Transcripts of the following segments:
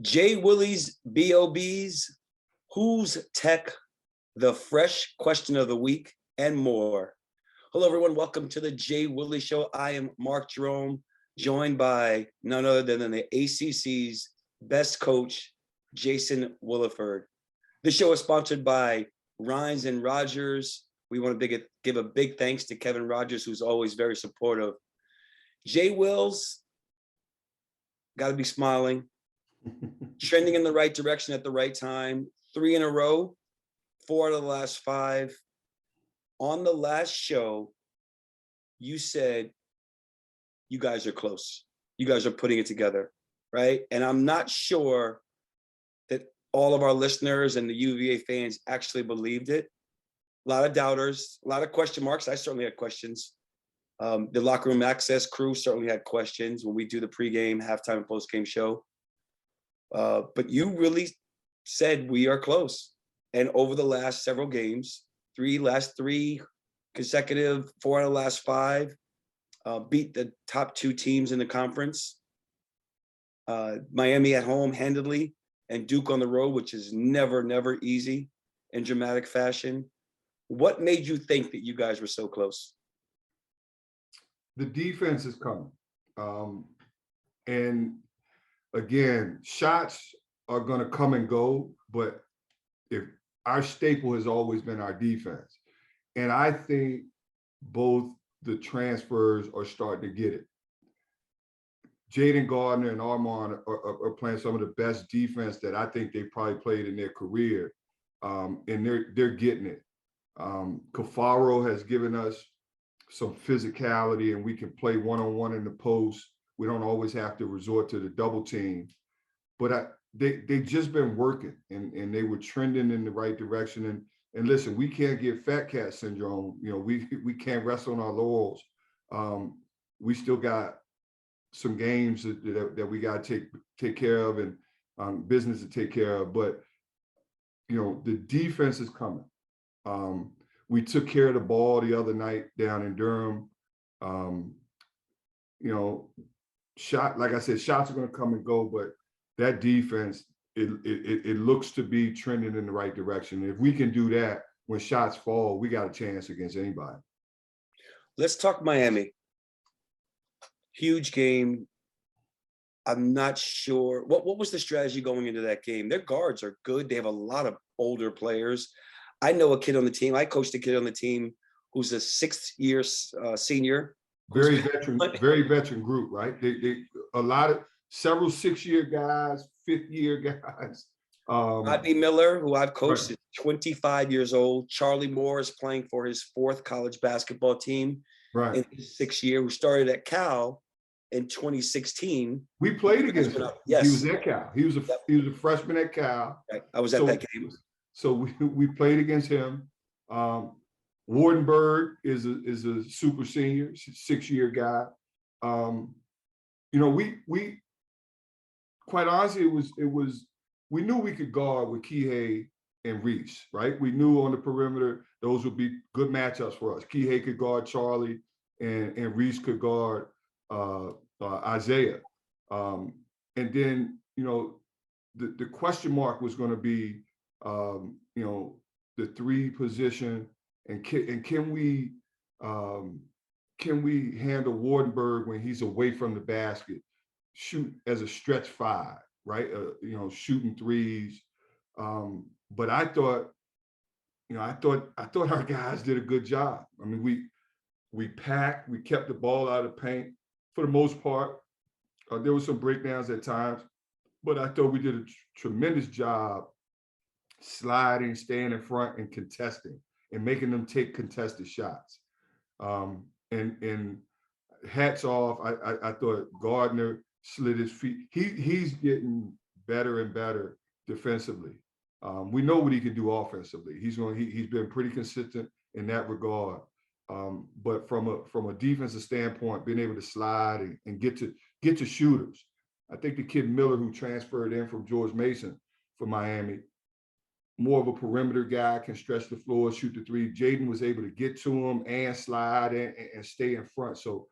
JWILLY's BOBs, Who's Tech, the Fresh Question of the Week, and more. Hello, everyone. Welcome to the JWILLY Show. I am Mark Jerome, joined by none other than the ACC's best coach, Jason Williford. This show is sponsored by Reines and Rogers. We want to give a big thanks to Kevin Rogers, who's always very supportive. JWills, got to be smiling. Trending in the right direction at the right time. 3 in a row, 4 out of the last 5. On the last show, you said you guys are close. You guys are putting it together, right? And I'm not sure that all of our listeners and the UVA fans actually believed it. A lot of doubters, a lot of question marks. I certainly had questions. The locker room access crew certainly had questions when we do the pregame, halftime, and postgame show. But you really said we are close. And over the last several games, last three consecutive, 4 out of the last 5, beat the top 2 teams in the conference. Miami at home handedly, and Duke on the road, which is never easy in dramatic fashion. What made you think that you guys were so close? The defense is coming. And again, shots are going to come and go, but if our staple has always been our defense. And I think both the transfers are starting to get it. Jaden Gardner and Armand are playing some of the best defense that I think they probably played in their career. And they're getting it. Cafaro has given us some physicality, and we can play one-on-one in the post. We don't always have to resort to the double team. But they've just been working, and they were trending in the right direction. And listen, we can't get fat cat syndrome. You know, we can't rest on our laurels. We still got some games that we got to take care of, and business to take care of. But you know, the defense is coming. We took care of the ball the other night down in Durham. You know, like I said, shots are going to come and go, but that defense, it looks to be trending in the right direction. If we can do that, when shots fall, we got a chance against anybody. Let's talk Miami. Huge game. I'm not sure. What was the strategy going into that game? Their guards are good. They have a lot of older players. I know a kid on the team. I coached a kid on the team who's a 6th-year senior. Very veteran group, right? They several 6-year guys, 5th-year guys. Rodney Miller, who I've coached, right, is 25 years old. Charlie Moore is playing for his 4th college basketball team, right, in his 6th year, who started at Cal in 2016. We played against him. Yes. He was at Cal. He was a freshman at Cal. Right. I was at that game. So we played against him. Wardenberg is a super senior, 6-year guy. You know, we quite honestly, we knew we could guard with Kihei and Reece, right? We knew on the perimeter those would be good matchups for us. Kihei could guard Charlie, and Reece could guard Isaiah. And then, you know, the question mark was going to be, you know, the 3 position, and can we handle Wardenberg when he's away from the basket, shoot as a stretch 5, right? You know, shooting 3s. But I thought our guys did a good job. I mean, we packed, we kept the ball out of the paint for the most part. There were some breakdowns at times, but I thought we did a tremendous job sliding, staying in front, and contesting, and making them take contested shots. And hats off. I thought Gardner slid his feet. He's getting better and better defensively. We know what he can do offensively. He's been pretty consistent in that regard. But from a defensive standpoint, being able to slide and get to shooters. I think the kid Miller, who transferred in from George Mason for Miami, more of a perimeter guy, can stretch the floor, shoot the 3. Jaden was able to get to him and slide and stay in front. So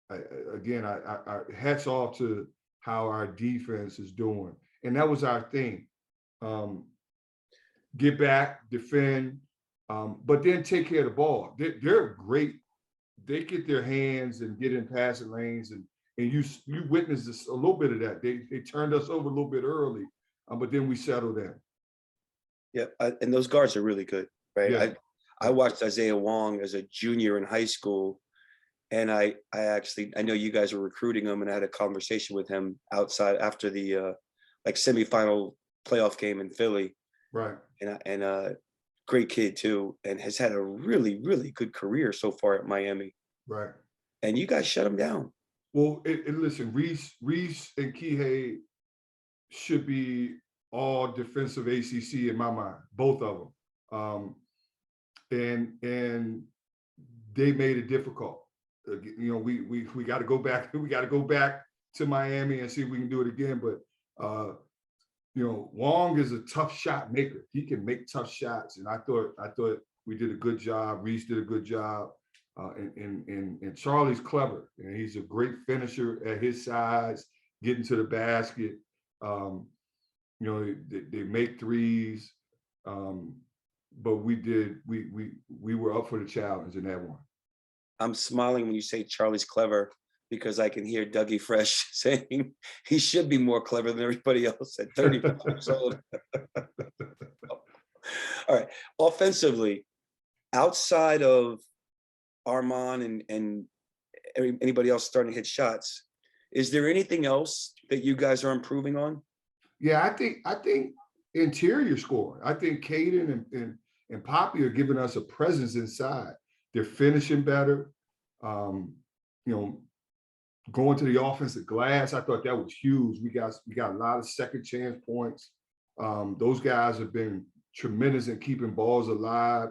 again, I hats off to how our defense is doing. And that was our thing. Get back, defend, but then take care of the ball. They're great. They get their hands and get in passing lanes, and you witnessed this, a little bit of that. They turned us over a little bit early, but then we settled in. Yeah, and those guards are really good, right? Yeah. I watched Isaiah Wong as a junior in high school, and I know you guys were recruiting him, and I had a conversation with him outside after the like semifinal playoff game in Philly. Right. And great kid too, and has had a really, really good career so far at Miami. Right. And you guys shut him down. Well, listen, Reece and Kihei should be all defensive ACC in my mind, both of them. And they made it difficult. You know, we got to go back. We got to go back to Miami and see if we can do it again. But you know, Wong is a tough shot maker. He can make tough shots, and I thought we did a good job. Reece did a good job, and Charlie's clever, and he's a great finisher at his size, getting to the basket. You know, they make threes, but we were up for the challenge in that one. I'm smiling when you say Charlie's clever, because I can hear Dougie Fresh saying he should be more clever than everybody else at 35 years old. All right, offensively, outside of Armand and anybody else starting to hit shots, is there anything else that you guys are improving on? Yeah, I think interior scoring. I think Caden and Poppy are giving us a presence inside. They're finishing better. You know, going to the offensive glass, I thought that was huge. We got a lot of second chance points. Those guys have been tremendous in keeping balls alive,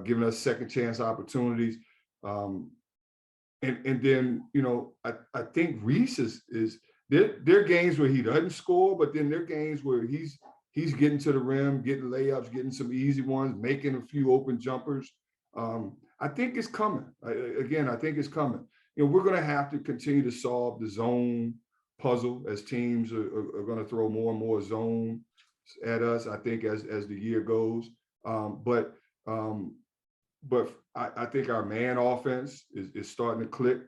giving us second chance opportunities. And then, you know, I think Reece is there are games where he doesn't score, but then there are games where he's getting to the rim, getting layups, getting some easy ones, making a few open jumpers. I think it's coming. I think it's coming. You know, we're going to have to continue to solve the zone puzzle as teams are going to throw more and more zone at us, I think, as the year goes. But I think our man offense is starting to click.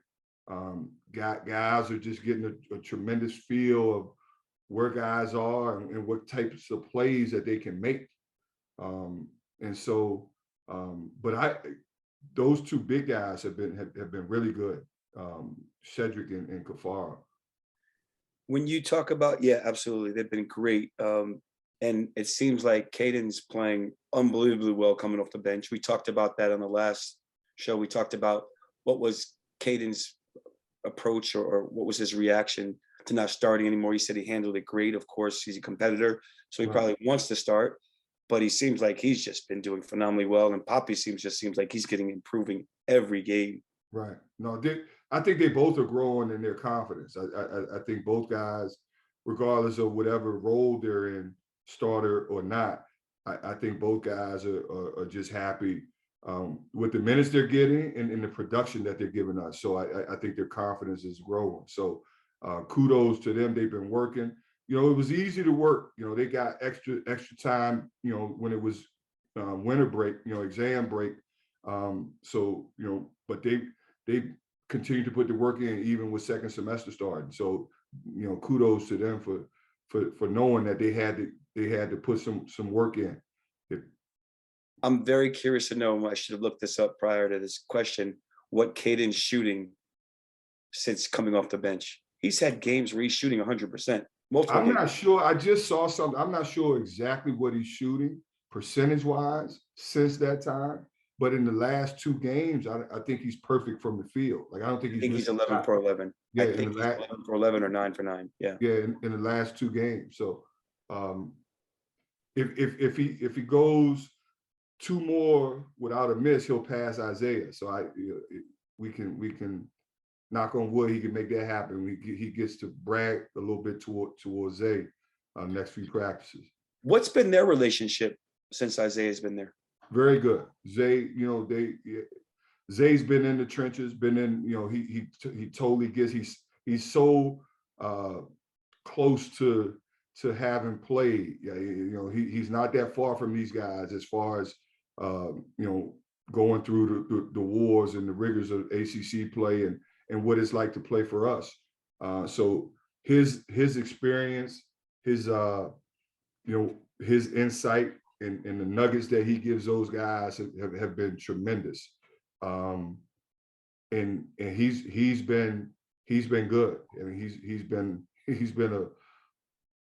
Guys are just getting a tremendous feel of where guys are and what types of plays that they can make. And so, but those two big guys have been really good. Cedric and Kafara. When you talk about, yeah, absolutely, they've been great. And it seems like Caden's playing unbelievably well coming off the bench. We talked about that on the last show. We talked about what was Caden's approach or what was his reaction to not starting anymore. He said he handled it great. Of course, he's a competitor, so he probably wants to start, but he seems like he's just been doing phenomenally well. And Poppy seems like he's improving every game. Right. No, I think they both are growing in their confidence. I think both guys, regardless of whatever role they're in, starter or not, I think both guys are just happy with the minutes they're getting and the production that they're giving us. So I think their confidence is growing. So kudos to them. They've been working. You know, it was easy to work. You know, they got extra time, you know, when it was winter break, you know, exam break. So, you know, but they continue to put the work in even with second semester starting. So, you know, kudos to them for knowing that they had to put some work in. I'm very curious to know, I should have looked this up prior to this question, what Caden's shooting since coming off the bench. He's had games where he's shooting 100%. I'm not sure. I just saw something. I'm not sure exactly what he's shooting percentage-wise since that time. But in the last two games, I think he's perfect from the field. Like, I don't think he's 11 for 11. Yeah, I think he's 11 for 11 or 9 for 9. Yeah. Yeah, in the last two games. So if he goes two more without a miss, he'll pass Isaiah. So we can knock on wood, he can make that happen. He gets to brag a little bit towards Zay next few practices. What's been their relationship since Isaiah's been there? Very good. Zay, you know, Zay's been in the trenches, been in, you know, he totally gets, he's so close to having played. Yeah, he's not that far from these guys as far as going through the wars and the rigors of ACC play and what it's like to play for us. So his experience, his his insight and the nuggets that he gives those guys have been tremendous. And he's been good. I mean, he's been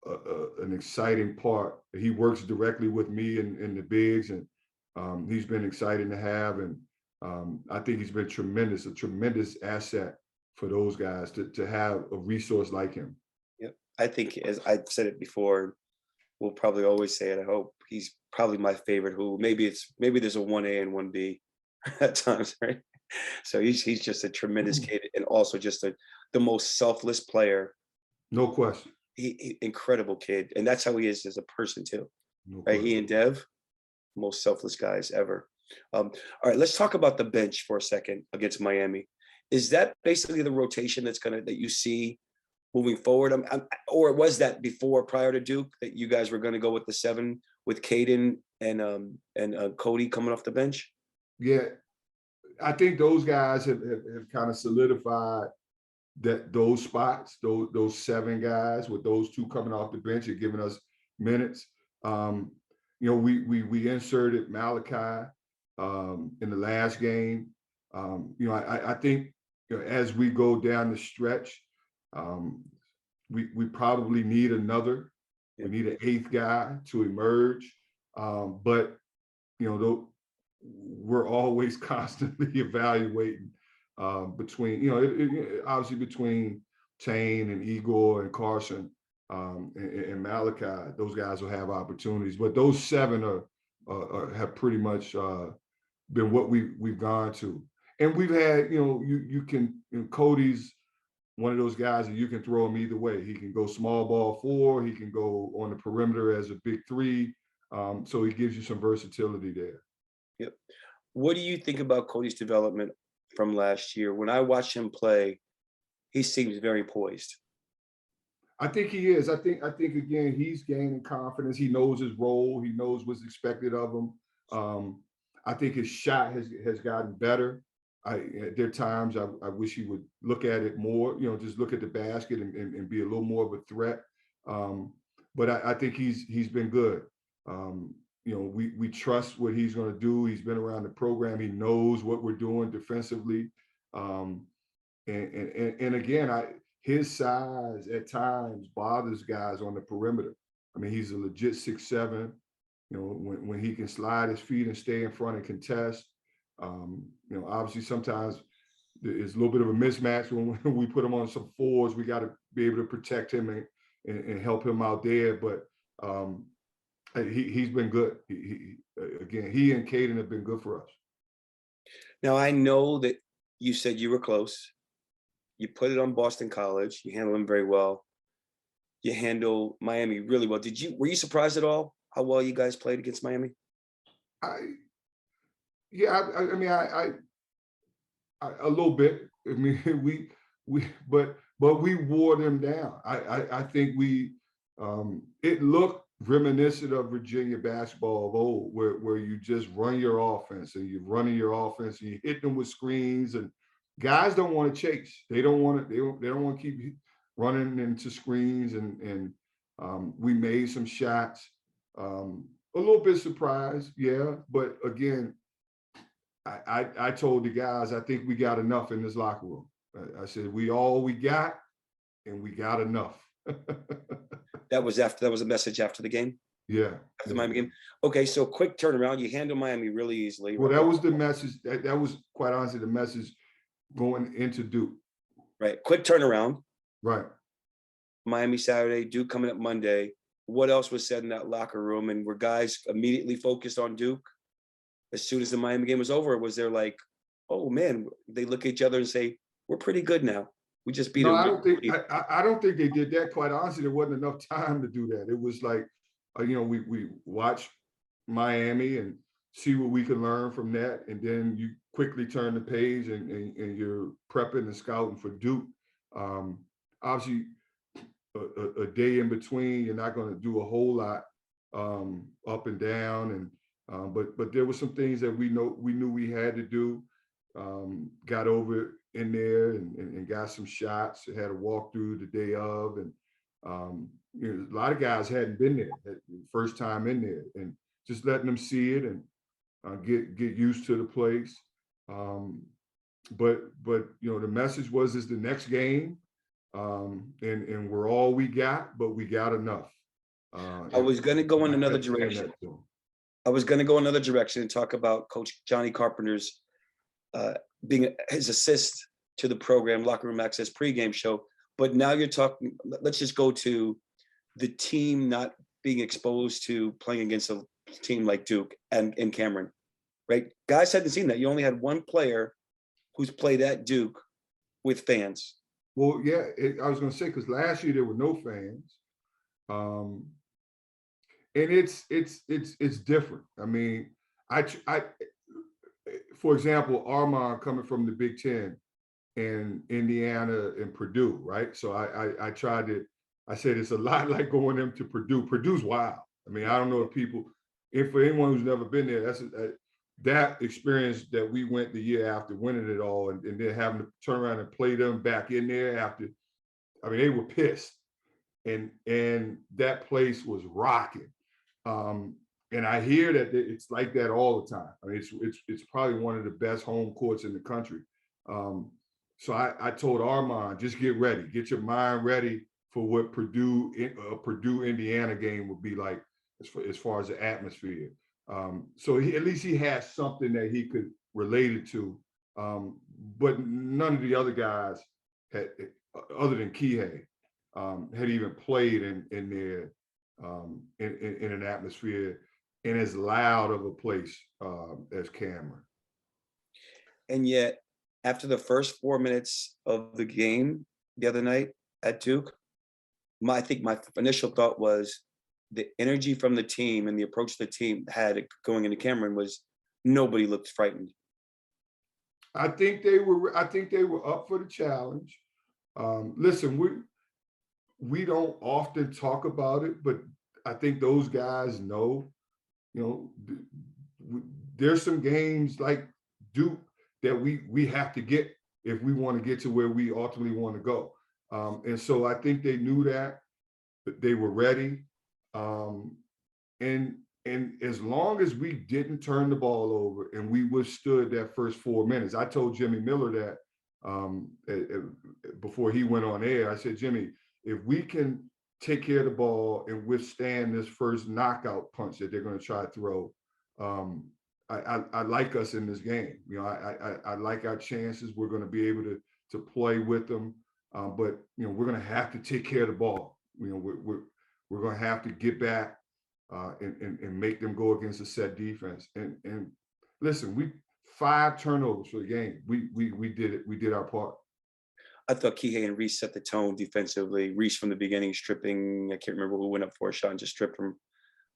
an exciting part. He works directly with me in the bigs, and he's been exciting to have. And I think he's been a tremendous asset for those guys to have a resource like him. Yep. I think, as I've said it before, we'll probably always say it. I hope he's probably my favorite. Who maybe there's a 1A and 1B at times, right? So he's just a tremendous kid, and also just the most selfless player. No question. He incredible kid, and that's how he is as a person too. No Right? question. He and Dev, most selfless guys ever. All right, let's talk about the bench for a second against Miami. Is that basically the rotation that you see moving forward? Or was that before, prior to Duke, that you guys were going to go with the 7 with Caden and Cody coming off the bench? Yeah, I think those guys have kind of solidified those spots, those 7 guys with those 2 coming off the bench and giving us minutes. We inserted Malachi in the last game. I think as we go down the stretch, we probably need another. We need an 8th guy to emerge, but we're always constantly evaluating between obviously between Tane and Igor and Carson and Malachi. Those guys will have opportunities, but those 7 have pretty much been what we've gone to. And we've had, Cody's one of those guys that you can throw him either way. He can go small ball 4, he can go on the perimeter as a big 3. So he gives you some versatility there. Yep. What do you think about Cody's development from last year? When I watch him play, he seems very poised. I think he is. I think again, he's gaining confidence. He knows his role. He knows what's expected of him. I think his shot has gotten better. There are times I wish he would look at it more, just look at the basket and be a little more of a threat. But I think he's been good. We trust what he's going to do. He's been around the program. He knows what we're doing defensively. And again, his size at times bothers guys on the perimeter. I mean, he's a legit 6'7". When he can slide his feet and stay in front and contest. Obviously sometimes there's a little bit of a mismatch when we put him on some 4s. We got to be able to protect him and help him out there. But he's been good. He and Caden have been good for us. Now, I know that you said you were close. You put it on Boston College. You handle them very well. You handle Miami really well. Were you surprised at all how well you guys played against Miami? I mean, a little bit. I mean, but we wore them down. I think it looked reminiscent of Virginia basketball of old, where you just run your offense and you're running your offense and you hit them with screens, and guys don't want to chase. They don't want to keep running into screens, and we made some shots. A little bit surprised, yeah, but again, I told the guys, I think we got enough in this locker room. I said, we got, and we got enough. That was a message after the game? Yeah. After the Miami game? Okay, so quick turnaround. You handle Miami really easily. Well, that was the message. That was quite honestly the message going into Duke. Right. Quick turnaround. Right. Miami Saturday, Duke coming up Monday. What else was said in that locker room? And were guys immediately focused on Duke as soon as the Miami game was over? Or was there like, oh man, they look at each other and say, we're pretty good now. We just beat them. I don't think they did that. Quite honestly, there wasn't enough time to do that. It was like, we watch Miami and see what we can learn from that, and then you quickly turn the page and you're prepping and scouting for Duke. Obviously, a day in between. You're not going to do a whole lot up and down, and but there were some things that we knew we had to do. Got over in there and got some shots. Had a walkthrough the day of, and a lot of guys hadn't been there, first time in there, and just letting them see it and get used to the place. But the message was is the next game, and we're all we got, but we got enough. I was going to go in another direction. I was going to go another direction and talk about Coach Johnny Carpenter's being his assist to the program, Locker Room Access pregame show. But now you're talking, let's just go to the team not being exposed to playing against a team like Duke and Cameron, right? Guys hadn't seen that. You only had one player who's played at Duke with fans. Well, yeah, I was going to say, because last year there were no fans. And it's different. I mean, for example, Armand coming from the Big Ten and Indiana and Purdue, right? So I said it's a lot like going them to Purdue. Purdue's wild. I mean, I don't know if for anyone who's never been there, that experience that we went the year after winning it all, and then having to turn around and play them back in there after, I mean, they were pissed. And that place was rocking. And I hear that it's like that all the time. I mean, it's probably one of the best home courts in the country. So I told Armand, just get ready, get your mind ready for what Purdue Indiana game would be like as far as the atmosphere. So at least he has something that he could relate it to. But none of the other guys had, other than Kihei, had even played in there in an atmosphere in as loud of a place as Cameron. And yet, after the first 4 minutes of the game the other night at Duke, I think my initial thought was the energy from the team and the approach the team had going into Cameron was nobody looked frightened. I think they were up for the challenge. Listen, we don't often talk about it, but I think those guys know, there's some games like Duke that we have to get if we want to get to where we ultimately want to go. And so I think they knew that they were ready. And as long as we didn't turn the ball over and we withstood that first 4 minutes, I told Jimmy Miller that before he went on air, I said, Jimmy, if we can take care of the ball and withstand this first knockout punch that they're going to try to throw, I like us in this game. I like our chances. We're going to be able to play with them, but we're going to have to take care of the ball. We're going to have to get back and make them go against a set defense. And listen, 5 turnovers for the game. We did it. We did our part. I thought Kihei and Reece set the tone defensively. Reece from the beginning stripping. I can't remember who went up for a shot and just stripped him.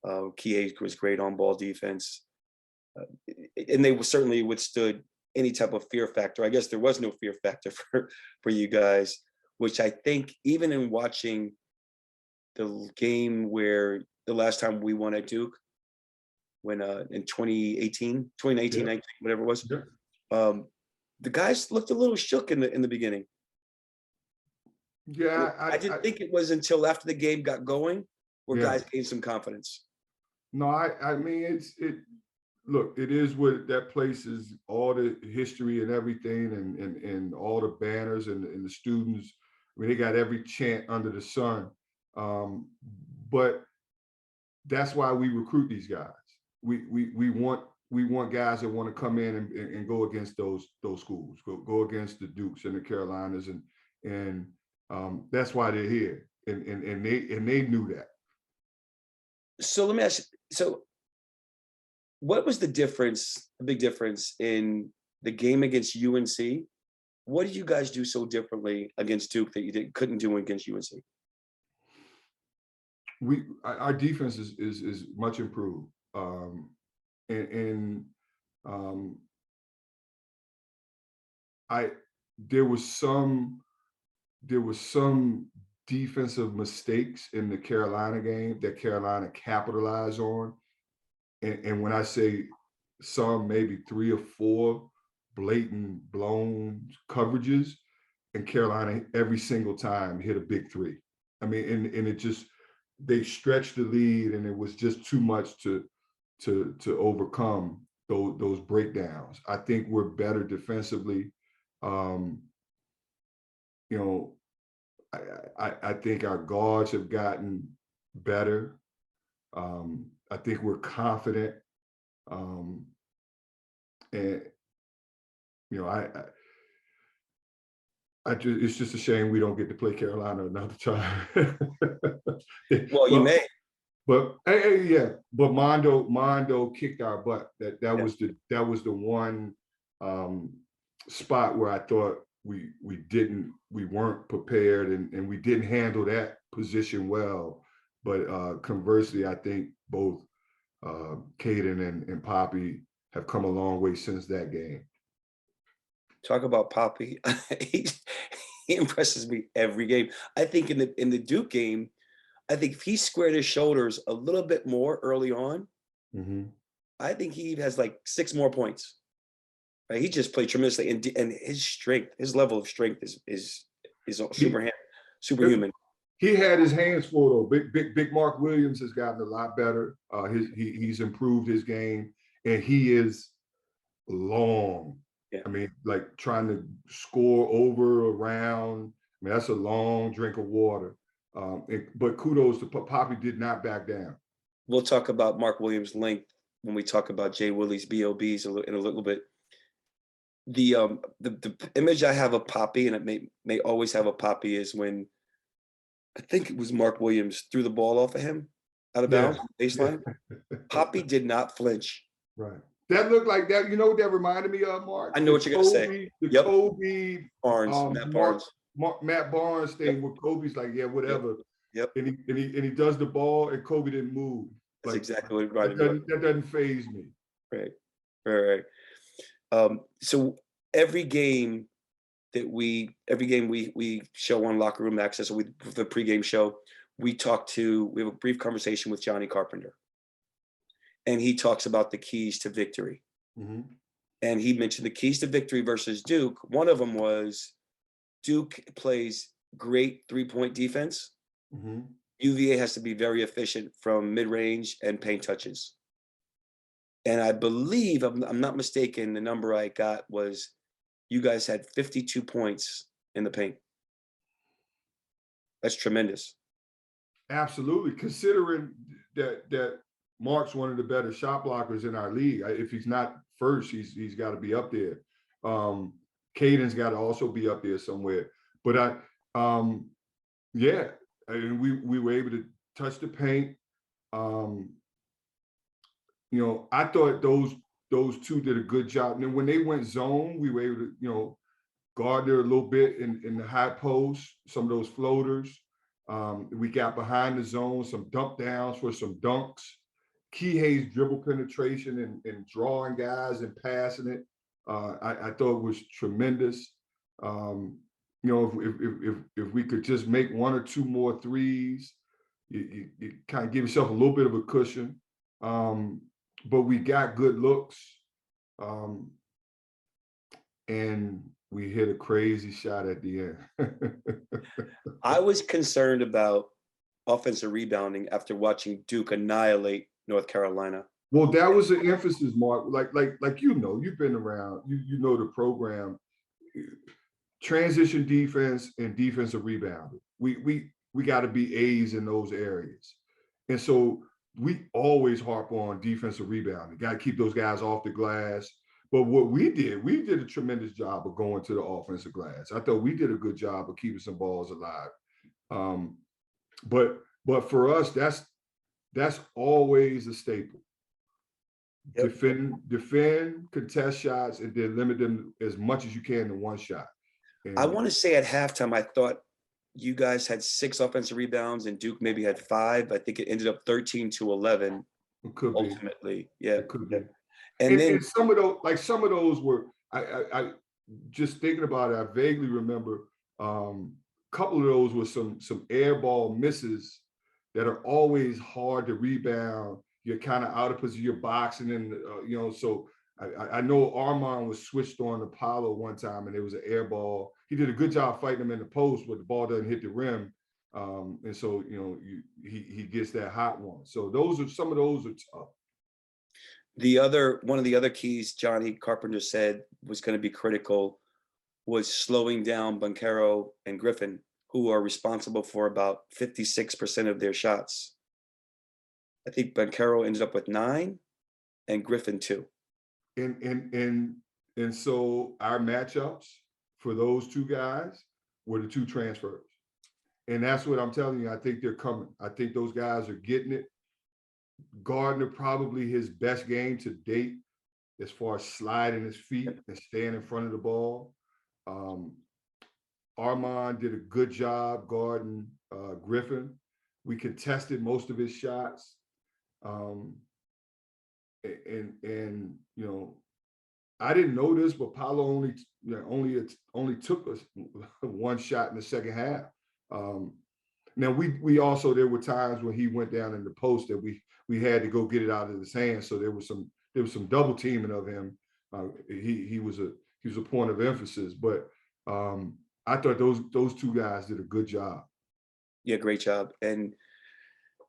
Kihei was great on ball defense. And they certainly withstood any type of fear factor. I guess there was no fear factor for you guys, which I think even in watching the game where the last time we won at Duke, when in 2018, 19, whatever it was, the guys looked a little shook in the beginning. Yeah, I didn't think it was until after the game got going where guys gained some confidence. No, I mean, look, it is what that place is, all the history and everything, and all the banners and the students. I mean, they got every chant under the sun. But that's why we recruit these guys. We want guys that want to come in and go against those schools, go against the Dukes and the Carolinas, and that's why they're here, and they knew that. So let me ask you, so what was the big difference in the game against UNC? What did you guys do so differently against Duke that you couldn't do against UNC? Our defense is much improved, there was some defensive mistakes in the Carolina game that Carolina capitalized on. And when I say some, maybe 3 or 4 blatant blown coverages, and Carolina every single time hit a big 3. I mean, and it just, they stretched the lead, and it was just too much to overcome those breakdowns. I think we're better defensively. You know, I think our guards have gotten better. I think we're confident. And you know, I just, it's just a shame we don't get to play Carolina another time. Well, you may. But hey, yeah, but Mondo kicked our butt. That Yeah. was the one spot where I thought we weren't prepared, and we didn't handle that position well. But conversely, I think both Caden and Poppy have come a long way since that game. Talk about Poppy. he, he impresses me every game. I think in the Duke game, I think if he squared his shoulders a little bit more early on, I think he has like 6 more points. Right? He just played tremendously, and his strength, his level of strength is superhuman. He had his hands full though. Big Mark Williams has gotten a lot better. He's improved his game, and he is long. Yeah. I mean, like trying to score over, around. I mean, that's a long drink of water. But kudos to Poppy, did not back down. We'll talk about Mark Williams' length when we talk about JWILLY's BOBs in a little bit. The image I have of Poppy, and it may always have a Poppy, is when I think it was Mark Williams threw the ball off of him out of bounds, baseline. Poppy did not flinch. Right. That looked like that. You know what that reminded me of, Mark? I know what you're gonna say. The Kobe Barnes, Matt Barnes. Matt Barnes thing where Kobe's like, yeah, whatever. Yep. And he does the ball, and Kobe didn't move. That's like, exactly what it reminded me of. That doesn't faze me. Right. So every game we show on Locker Room Access, or the pregame show, we have a brief conversation with Johnny Carpenter, and he talks about the keys to victory. And he mentioned the keys to victory versus Duke. One of them was Duke plays great 3-point defense. UVA has to be very efficient from mid-range and paint touches. And I believe, I'm not mistaken, the number I got was you guys had 52 points in the paint. That's tremendous. Absolutely, considering that Mark's one of the better shot blockers in our league. If he's not first, he's got to be up there. Caden's got to also be up there somewhere. But yeah, and we were able to touch the paint. You know, I thought those two did a good job. And then when they went zone, we were able to, you know, guard there a little bit in the high post, some of those floaters. We got behind the zone, some dump downs for some dunks. Kihei's dribble penetration and drawing guys and passing it, I thought was tremendous. You know, if we could just make 1 or 2 more threes, you kind of give yourself a little bit of a cushion. But we got good looks, and we hit a crazy shot at the end. I was concerned about offensive rebounding after watching Duke annihilate North Carolina. Well, that was the emphasis, Mark. Like you know, you've been around. You know the program. Transition defense and defensive rebounding. We got to be A's in those areas, and so we always harp on defensive rebounding. Got to keep those guys off the glass. But what we did a tremendous job of going to the offensive glass. I thought we did a good job of keeping some balls alive. But for us, that's always a staple. Yep. Defend, contest shots, and then limit them as much as you can to 1 shot. And I want to say at halftime, I thought you guys had 6 offensive rebounds and Duke maybe had 5. I think it ended up 13-11. It could ultimately. Be. Yeah. It could be. And then and some of those were, I just thinking about it, I vaguely remember couple of those were some air ball misses that are always hard to rebound. You're kind of out of position, you're boxing and, so I know Armand was switched on Apollo one time and it was an air ball. He did a good job fighting him in the post, but the ball doesn't hit the rim. And so, he gets that hot one. So some of those are tough. One of the other keys Johnny Carpenter said was going to be critical was slowing down Banchero and Griffin, who are responsible for about 56% of their shots. I think Banchero ended up with 9 and Griffin 2. And so our matchups for those two guys were the 2 transfers. And that's what I'm telling you. I think they're coming. I think those guys are getting it. Gardner, probably his best game to date as far as sliding his feet and staying in front of the ball. Armand did a good job guarding Griffin. We contested most of his shots. I didn't know this, but Paolo only took us 1 shot in the second half. Now we also, there were times when he went down in the post that we had to go get it out of his hands. So there was some double teaming of him. He was a point of emphasis, but I thought those 2 guys did a good job. Yeah, great job. And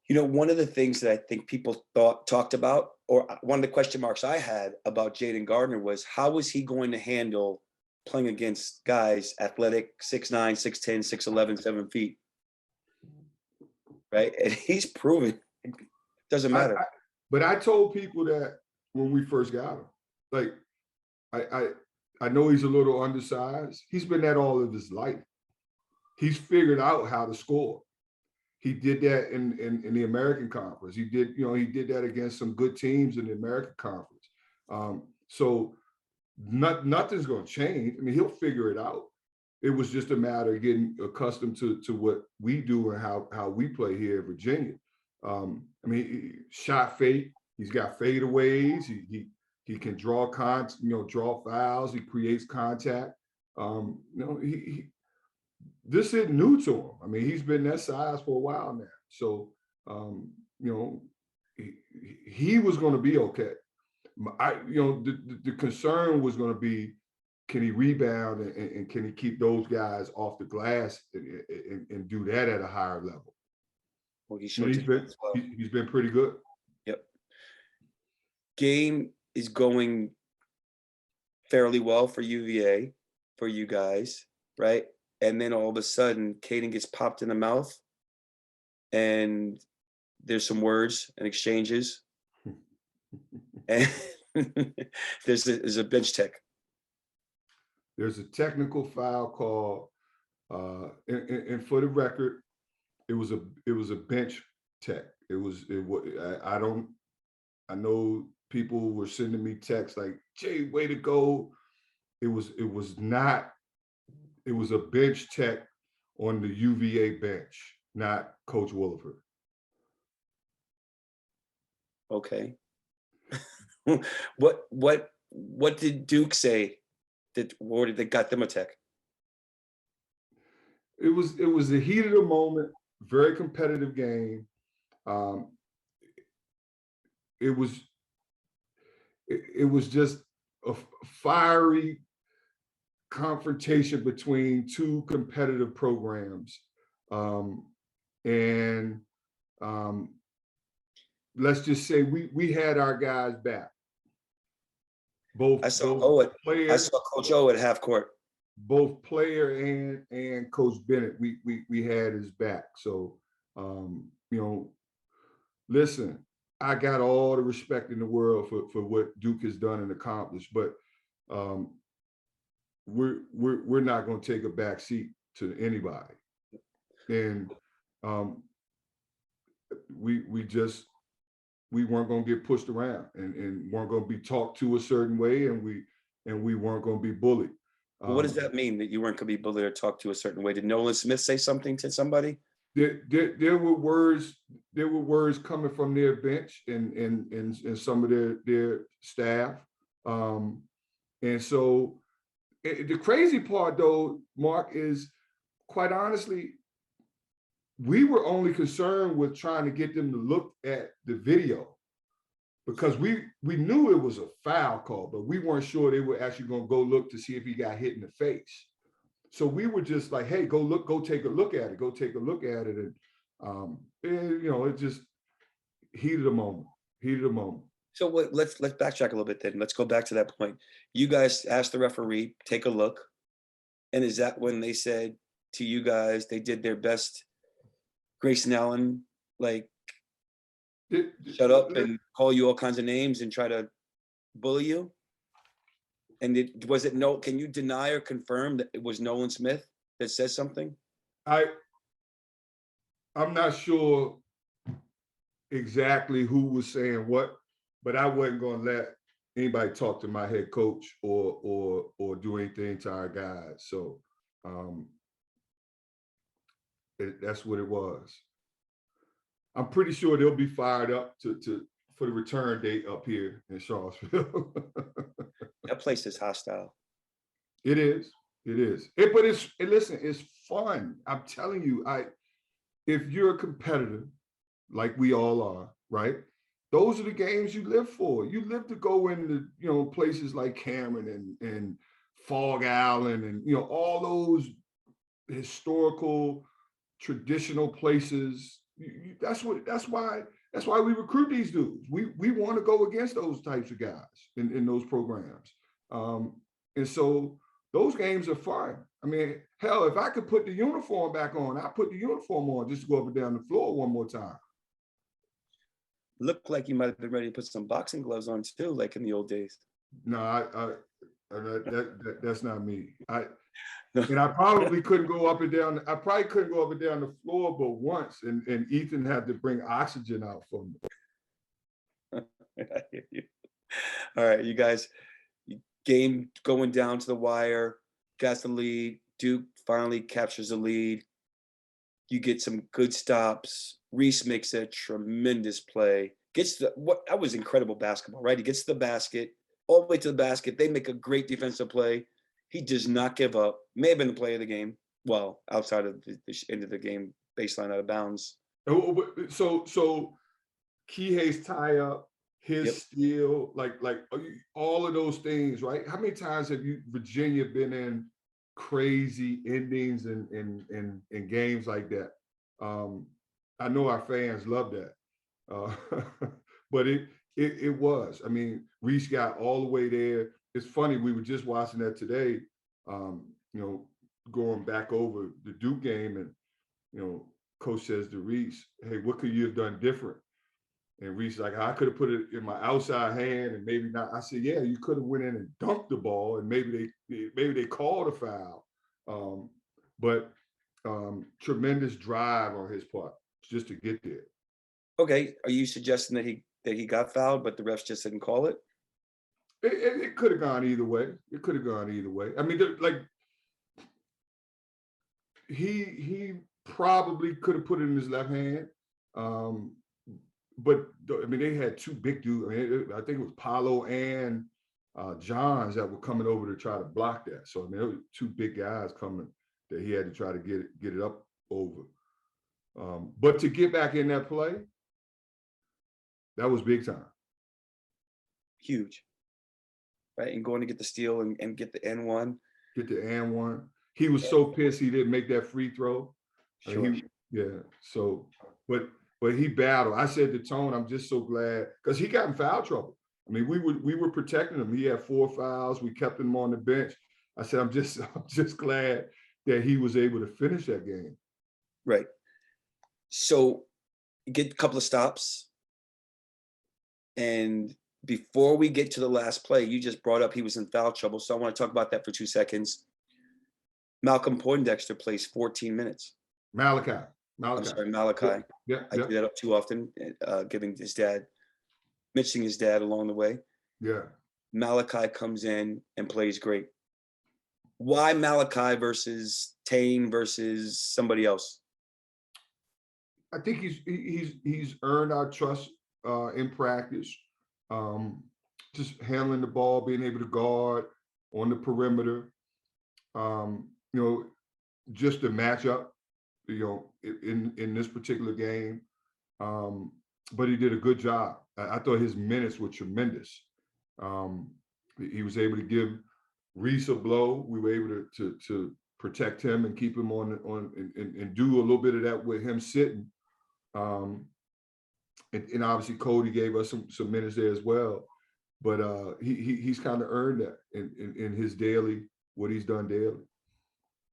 one of the things that I think people talked about, or one of the question marks I had about Jaden Gardner was, how was he going to handle playing against guys athletic, 6'9", 6'10", 6'11", 7 feet, right? And he's proven it doesn't matter. But I told people that when we first got him, like, I know he's a little undersized. He's been that all of his life. He's figured out how to score. He did that in the American Conference. He did that against some good teams in the American Conference. So nothing's going to change. I mean, he'll figure it out. It was just a matter of getting accustomed to what we do and how we play here in Virginia. I mean, shot fake. He's got fadeaways. He can draw draw fouls. He creates contact. This isn't new to him. I mean, he's been that size for a while now. So, he was going to be okay. The concern was going to be, can he rebound and can he keep those guys off the glass and do that at a higher level? Well, he's been pretty good. Yep. Game is going fairly well for UVA, for you guys, right? And then all of a sudden, Caden gets popped in the mouth, and there's some words and exchanges, and there's a bench tech. There's a technical foul call, and for the record, it was a bench tech. I know people were sending me texts like, "Jay, way to go." It was not. It was a bench tech on the UVA bench, not Coach Williford. Okay. What did Duke say that got them a tech? It was the heat of the moment, very competitive game. It was just a fiery confrontation between 2 competitive programs. Let's just say we had our guys back. I saw Coach O at half court. Both player and Coach Bennett, we had his back. So, listen, I got all the respect in the world for what Duke has done and accomplished, but we're not going to take a back seat to anybody. And we weren't going to get pushed around and weren't going to be talked to a certain way, and we weren't going to be bullied. What does that mean, that you weren't going to be bullied or talked to a certain way? Did Nolan Smith say something to somebody? There were words coming from their bench and some of their staff. And so the crazy part, though, Mark, is quite honestly, we were only concerned with trying to get them to look at the video because we knew it was a foul call, but we weren't sure they were actually going to go look to see if he got hit in the face. So we were just like, hey, go look, go take a look at it, go take a look at it. And you know, it just heated a moment, heated a moment. So let's backtrack a little bit then. Let's go back to that point. You guys asked the referee, take a look. And is that when they said to you guys, they did their best, Grayson Allen, like, shut up and call you all kinds of names and try to bully you? And was it no, can you deny or confirm that it was Nolan Smith that says something? I'm not sure exactly who was saying what, but I wasn't going to let anybody talk to my head coach or do anything to our guys. So that's what it was. I'm pretty sure they'll be fired up for the return date up here in Charlottesville. That place is hostile. It is. It is. But listen, it's fun. I'm telling you, if you're a competitor, like we all are, right? Those are the games you live for. You live to go into, you know, places like Cameron and Fog Island and, you know, all those historical, traditional places. That's why we recruit these dudes. We want to go against those types of guys in those programs. And so those games are fun. I mean, hell, if I could put the uniform back on, I'd put the uniform on just to go up and down the floor one more time. Looked like you might have been ready to put some boxing gloves on too, like in the old days. No, that's not me. And I probably couldn't go up and down. I probably couldn't go up and down the floor but once, and Ethan had to bring oxygen out for me. I hear you. All right, you guys, game going down to the wire, got the lead. Duke finally captures the lead. You get some good stops. Reece makes a tremendous play. That was incredible basketball, right? He gets to the basket, all the way to the basket. They make a great defensive play. He does not give up. May have been the play of the game. Well, outside of the end of the game, baseline out of bounds. So Kihei's tie up, his steal, like all of those things, right? How many times have Virginia been in crazy endings in games like that? I know our fans love that, but it was. I mean, Reece got all the way there. It's funny, we were just watching that today, you know, going back over the Duke game, and, you know, coach says to Reece, hey, what could you have done different? And Reece like, I could have put it in my outside hand and maybe not. I said, yeah, you could have went in and dunked the ball and maybe they called a foul. But tremendous drive on his part just to get there. Okay, are you suggesting that he got fouled, but the refs just didn't call it? It could have gone either way. It could have gone either way. I mean, like he probably could have put it in his left hand. But I mean, they had two big dudes. I mean, I think it was Paolo and Johns that were coming over to try to block that. So I mean, there were two big guys coming that he had to try to get it up over. But to get back in that play, that was big time. Huge. Right, and going to get the steal and get the N1. Get the N1. He was so pissed he didn't make that free throw. Sure. So, but he battled. I said to Tone, I'm just so glad, because he got in foul trouble. I mean, we were protecting him. He had 4 fouls. We kept him on the bench. I said, I'm just glad that he was able to finish that game. Right. So you get a couple of stops, and before we get to the last play, you just brought up he was in foul trouble. So I want to talk about that for 2 seconds. Malcolm Poindexter plays 14 minutes. Malachi. I'm sorry, Malachi. Yeah. I do that up too often, mentioning his dad along the way. Yeah. Malachi comes in and plays great. Why Malachi versus Tane versus somebody else? I think he's earned our trust in practice. Just handling the ball, being able to guard on the perimeter. You know, just the matchup, in this particular game. But he did a good job. I thought his minutes were tremendous. He was able to give Reece a blow. We were able to protect him and keep him on and do a little bit of that with him sitting. And obviously Cody gave us some minutes there as well. But he's kind of earned that in his daily, what he's done daily.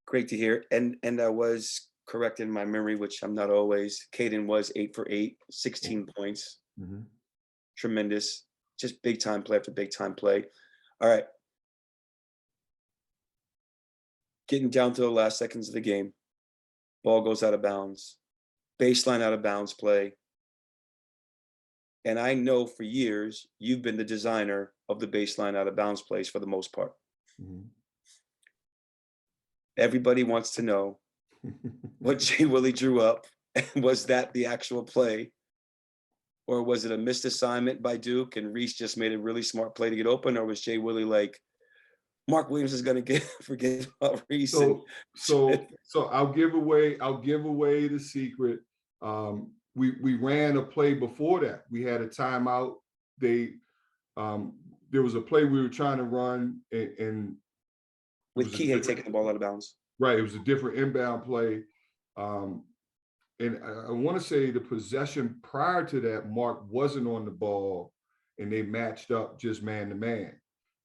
Great to hear. And I was correct in my memory, which I'm not always. Caden was 8 for 8, 16 points. Mm-hmm. Tremendous. Just big time play after big time play. All right. Getting down to the last seconds of the game. Ball goes out of bounds. Baseline out of bounds play. And I know for years, you've been the designer of the baseline out of bounds plays for the most part. Mm-hmm. Everybody wants to know what JWILLY drew up. Was that the actual play? Or was it a missed assignment by Duke and Reece just made a really smart play to get open? Or was JWILLY like, Mark Williams is going to forget about Reece? So I'll give away the secret. We ran a play before that. We had a timeout. There was a play we were trying to run and with Kihei taking the ball out of bounds. Right, it was a different inbound play. And I want to say the possession prior to that, Mark wasn't on the ball and they matched up just man to man.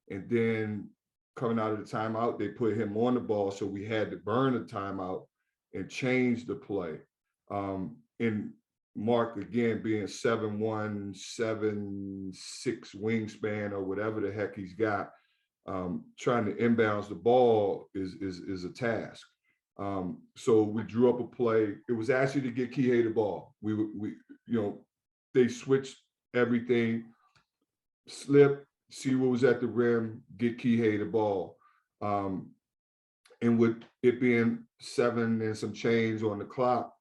And then coming out of the timeout, they put him on the ball. So we had to burn the timeout and change the play. And Mark, again, being 7'1", 7'6" wingspan or whatever the heck he's got, trying to inbounds the ball is a task. So we drew up a play. It was actually to get Kihei the ball. They switched everything, slip, see what was at the rim, get Kihei the ball. And with it being 7 and some change on the clock,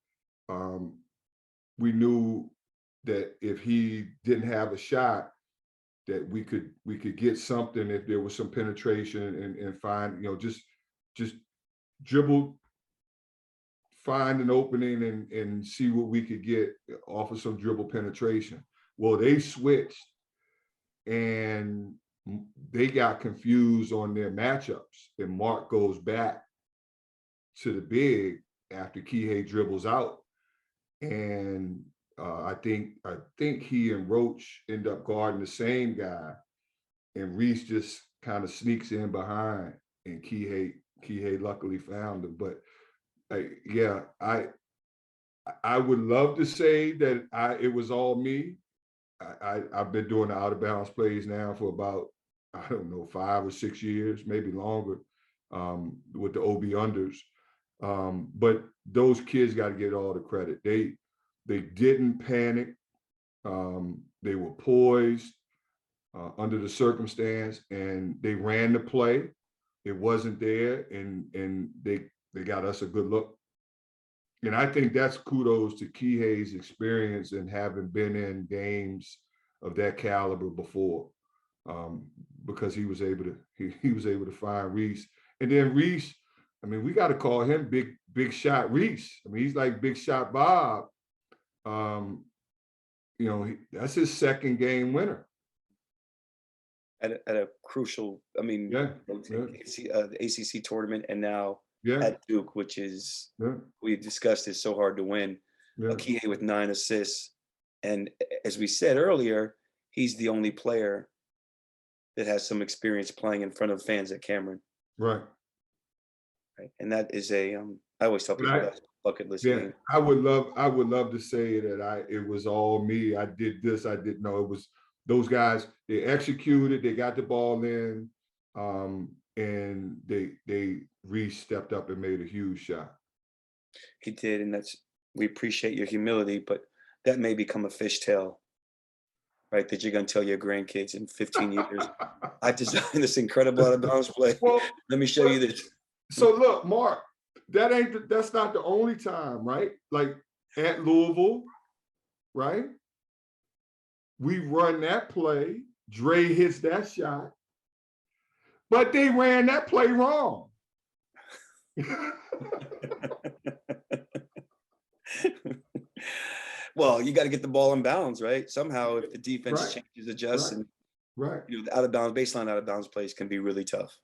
we knew that if he didn't have a shot, that we could get something if there was some penetration and find, just dribble, find an opening and see what we could get off of some dribble penetration. Well, they switched and they got confused on their matchups, and Mark goes back to the big after Kihei dribbles out. And I think he and Roach end up guarding the same guy, and Reece just kind of sneaks in behind, and Kihei luckily found him. But yeah, I would love to say that it was all me. I've been doing the out of bounds plays now for about, I don't know, 5 or 6 years, maybe longer, with the OB unders. But those kids got to get all the credit. They didn't panic. They were poised under the circumstance, and they ran the play. It wasn't there, and they got us a good look. And I think that's kudos to Kihei's experience and having been in games of that caliber before, because he was able to find Reece. And then Reece, I mean, we got to call him big shot Reece. I mean, he's like Big Shot Bob. That's his second game winner at a crucial. I mean, the ACC tournament, and now at Duke, which is we discussed is so hard to win. Kihei with 9 assists, and as we said earlier, he's the only player that has some experience playing in front of fans at Cameron. Right. And that is I always tell people that's a bucket list game. I would love to say that it was all me. I did this. I didn't know. It was those guys. They executed. They got the ball in, and they stepped up and made a huge shot. He did, and we appreciate your humility, but that may become a fishtail, right? That you're going to tell your grandkids in 15 years. I designed this incredible out of bounds play. Well, let me show you this. So look, Mark, that's not the only time, right? Like at Louisville, right? We run that play. Dre hits that shot, but they ran that play wrong. Well, you got to get the ball in bounds, right? Somehow, if the defense Right. changes, adjusts, Right. and Right. the out of bounds, baseline out of bounds plays can be really tough.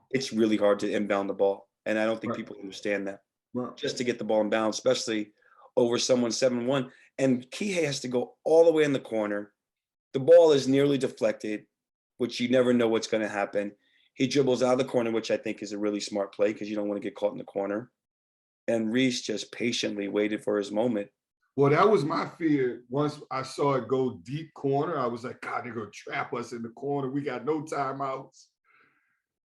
It's really hard to inbound the ball, and I don't think Right. people understand that. Right. Just to get the ball in bounds, especially over someone 7-1, and Kihei has to go all the way in the corner. The ball is nearly deflected, which you never know what's going to happen. He dribbles out of the corner, which I think is a really smart play because you don't want to get caught in the corner. And Reece just patiently waited for his moment. Well, that was my fear. Once I saw it go deep corner, I was like, God, they're going to trap us in the corner. We got no timeouts.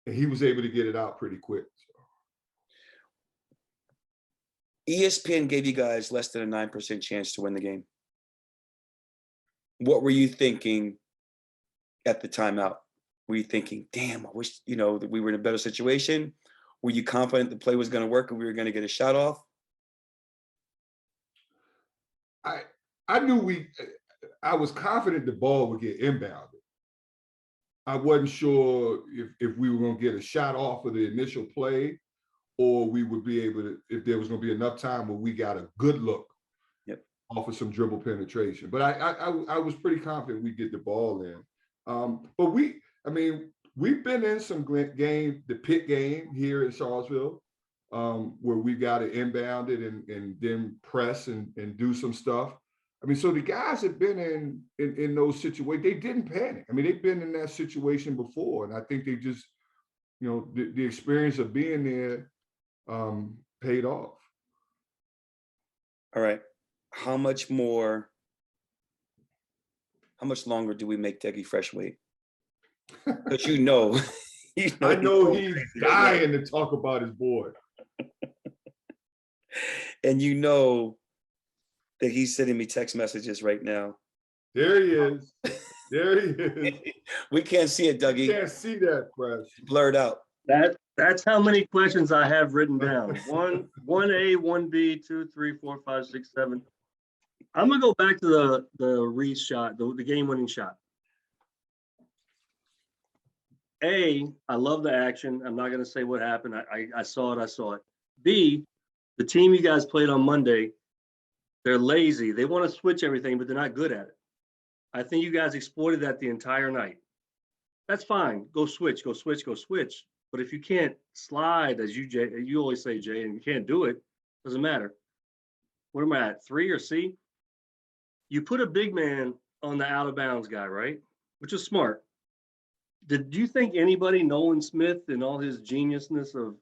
And he was able to get it out pretty quick. ESPN gave you guys less than a 9% chance to win the game. What were you thinking at the timeout? Were you thinking, damn, I wish, that we were in a better situation? Were you confident the play was going to work and we were going to get a shot off? I knew I was confident the ball would get inbounded. I wasn't sure if we were going to get a shot off of the initial play, or we would be able to, if there was going to be enough time where we got a good look off of some dribble penetration. But I was pretty confident we'd get the ball in. But we've been in some game, the pit game here in Charlottesville, where we got to inbound it and then press and do some stuff. So the guys have been in those situations. They didn't panic. They've been in that situation before, and I think they just, the experience of being there paid off. All right. How much longer do we make Dougie Fresh wait? Because I know he's dying to talk about his boy. And that he's sending me text messages right now. There he is. There he is. We can't see it, Dougie. You can't see that, Fresh. Blurred out. That's how many questions I have written down. 1A, 1B, 2, 3, 4, 5, 6, 7. I'm gonna go back to the Reece shot, the game-winning shot. A, I love the action. I'm not gonna say what happened. I saw it. B, the team you guys played on Monday, they're lazy. They want to switch everything, but they're not good at it. I think you guys exploited that the entire night. That's fine. Go switch. But if you can't slide, as you always say, Jay, and you can't do it, doesn't matter. What am I at, 3 or C? You put a big man on the out of bounds guy, right? Which is smart. Did you think anybody, Nolan Smith and all his geniusness of,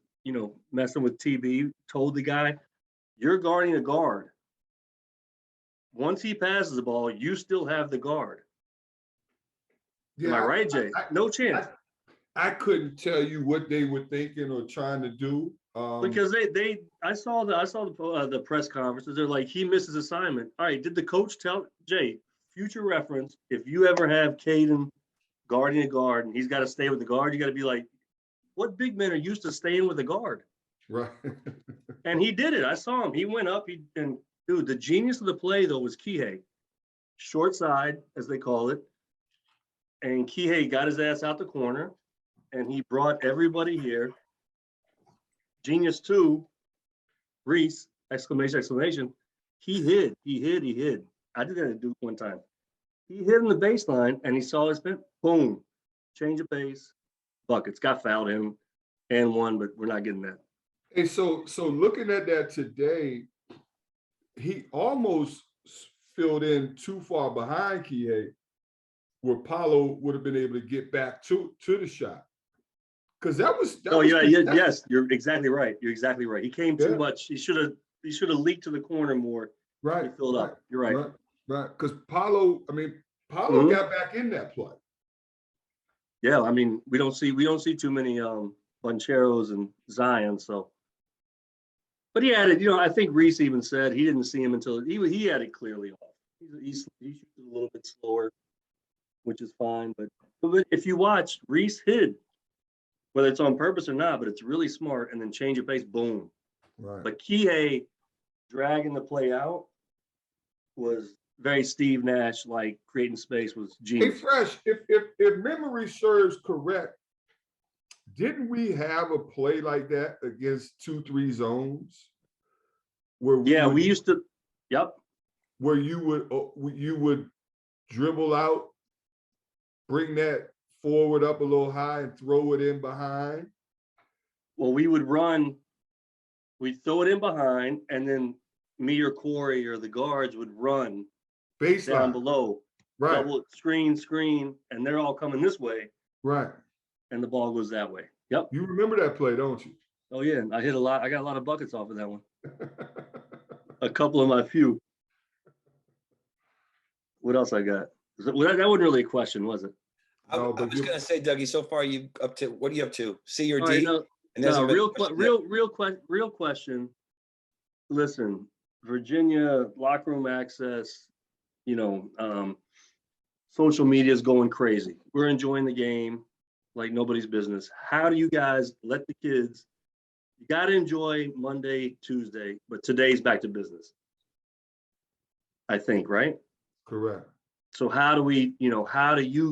messing with TB, told the guy, you're guarding a guard. Once he passes the ball, you still have the guard. Am I right, Jay? No chance. I couldn't tell you what they were thinking or trying to do. Because I saw the press conferences. They're like, he misses assignment. All right, did the coach tell Jay, future reference, if you ever have Caden guarding a guard and he's got to stay with the guard, you got to be like, what big men are used to staying with the guard? Right. And he did it. I saw him. He went up. Dude, the genius of the play though was Kihei, short side as they call it, and Kihei got his ass out the corner, and he brought everybody here. Genius 2, Reece, exclamation. He hid. I did that to Duke one time. He hit in the baseline and he saw his pin, boom, change of pace, buckets, got fouled in and won, but we're not getting that. Hey, so looking at that today, he almost filled in too far behind Kihei, where Paulo would have been able to get back to the shot. Because yes, you're exactly right. He came too much. He should have leaked to the corner more. Right. He filled up. You're right. Right. Because Paulo got back in that play. Yeah, we don't see too many Bancheros and Zion, so. But he had it, I think Reece even said he didn't see him until he had it clearly off. He shoots a little bit slower, which is fine. But if you watch, Reece hid, whether it's on purpose or not, but it's really smart, and then change of pace, boom. Right. But Kihei dragging the play out was very Steve Nash, like creating space was genius. Hey, Fresh, if memory serves correct, Didn't we have a play like that against 2-3 zones? Where Yeah, we used to, yep. where you would dribble out, bring that forward up a little high and throw it in behind. Well, we would run, we'd throw it in behind, and then me or Corey or the guards would run down Baseline. below, Right, double screen, and they're all coming this way, right. and the ball goes that way. Yep. You remember that play, don't you? Oh yeah, I hit a lot. I got a lot of buckets off of that one. A couple of my few. What else I got? Well, that wasn't really a question, was it? No, I but was gonna say, Dougie, so far you up to, what are you up to? C or All right, D? no, And there's no, a real question. Listen, Virginia locker room access, social media is going crazy. We're enjoying the game like nobody's business. How do you guys let the kids? You got to enjoy Monday, Tuesday, but today's back to business. I think, right? correct. So how do you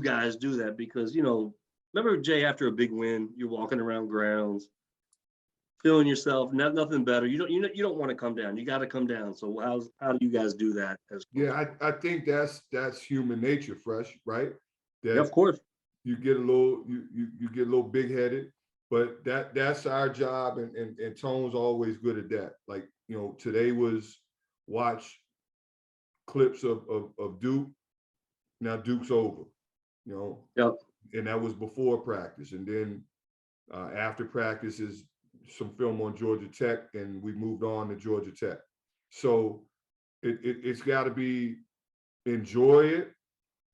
guys do that? Because, remember, Jay, after a big win, you're walking around grounds, feeling yourself, nothing better. You don't want to come down. You got to come down. So how do you guys do that? Yeah, I think that's human nature, Fresh, right? That Yeah, of course. you get a little you get a little big-headed, but that's our job, and Tone's always good at that. Like, today was watch clips of Duke. Now Duke's over, Yep. and that was before practice. And then after practice is some film on Georgia Tech, and we moved on to Georgia Tech. So it's got to be, enjoy it.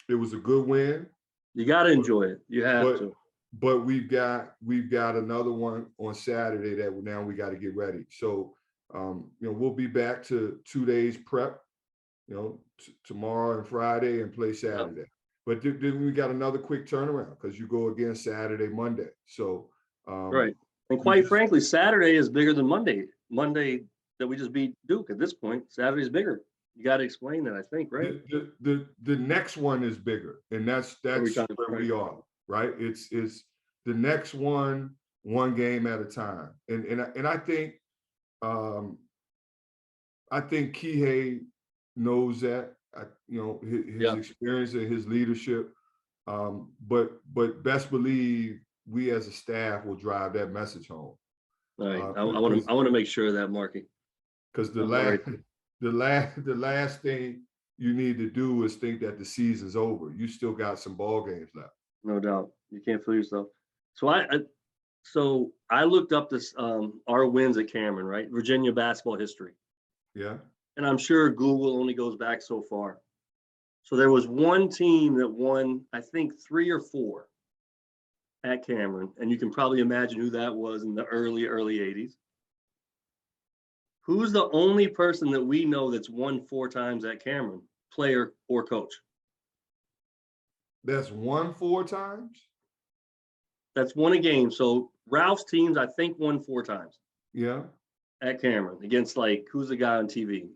It was a good win. You got to enjoy it. You have to. But we've got another one on Saturday that now we got to get ready. So we'll be back to 2 days prep, tomorrow and Friday, and play Saturday. Yep. But then we got another quick turnaround because you go again Saturday, Monday. So right. And quite frankly, Saturday is bigger than Monday. Monday that we just beat Duke at this point, Saturday's bigger. You got to explain that, I think, right? The next one is bigger, and that's where we are, right? It's the next one game at a time, and I think Kihei knows that, his experience and his leadership, but best believe we as a staff will drive that message home. All right, I want to make sure of that, Marky, because the last thing you need to do is think that the season's over. You still got some ball games left. No doubt, you can't fool yourself. So I looked up this our wins at Cameron, right? Virginia basketball history. Yeah. And I'm sure Google only goes back so far. So there was one team that won, I think, 3 or 4 at Cameron, and you can probably imagine who that was in the early 80s. Who's the only person that we know that's won 4 times at Cameron, player or coach? That's won 4 times? That's won a game. So Ralph's teams, I think, won 4 times. Yeah. At Cameron against, who's the guy on TV?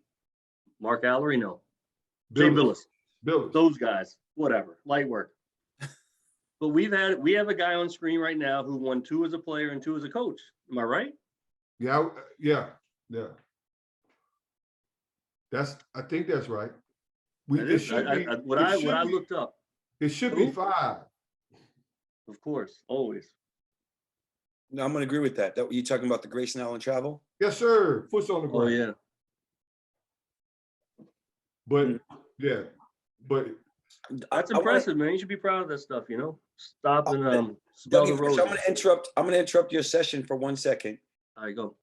Mark Allery? No. Jay Billis. Billis. Those guys, whatever, light work. But we have a guy on screen right now who won 2 as a player and 2 as a coach. Am I right? Yeah. I think that's right. What I looked up. It should be 5. Of course, always. No, I'm gonna agree with that. You talking about the Grayson Allen travel? Yes, sir. Foot's on the ground. Oh yeah. But that's impressive, man. You should be proud of that stuff, Stop and smell the roses. I'm gonna interrupt your session for 1 second. All right, go.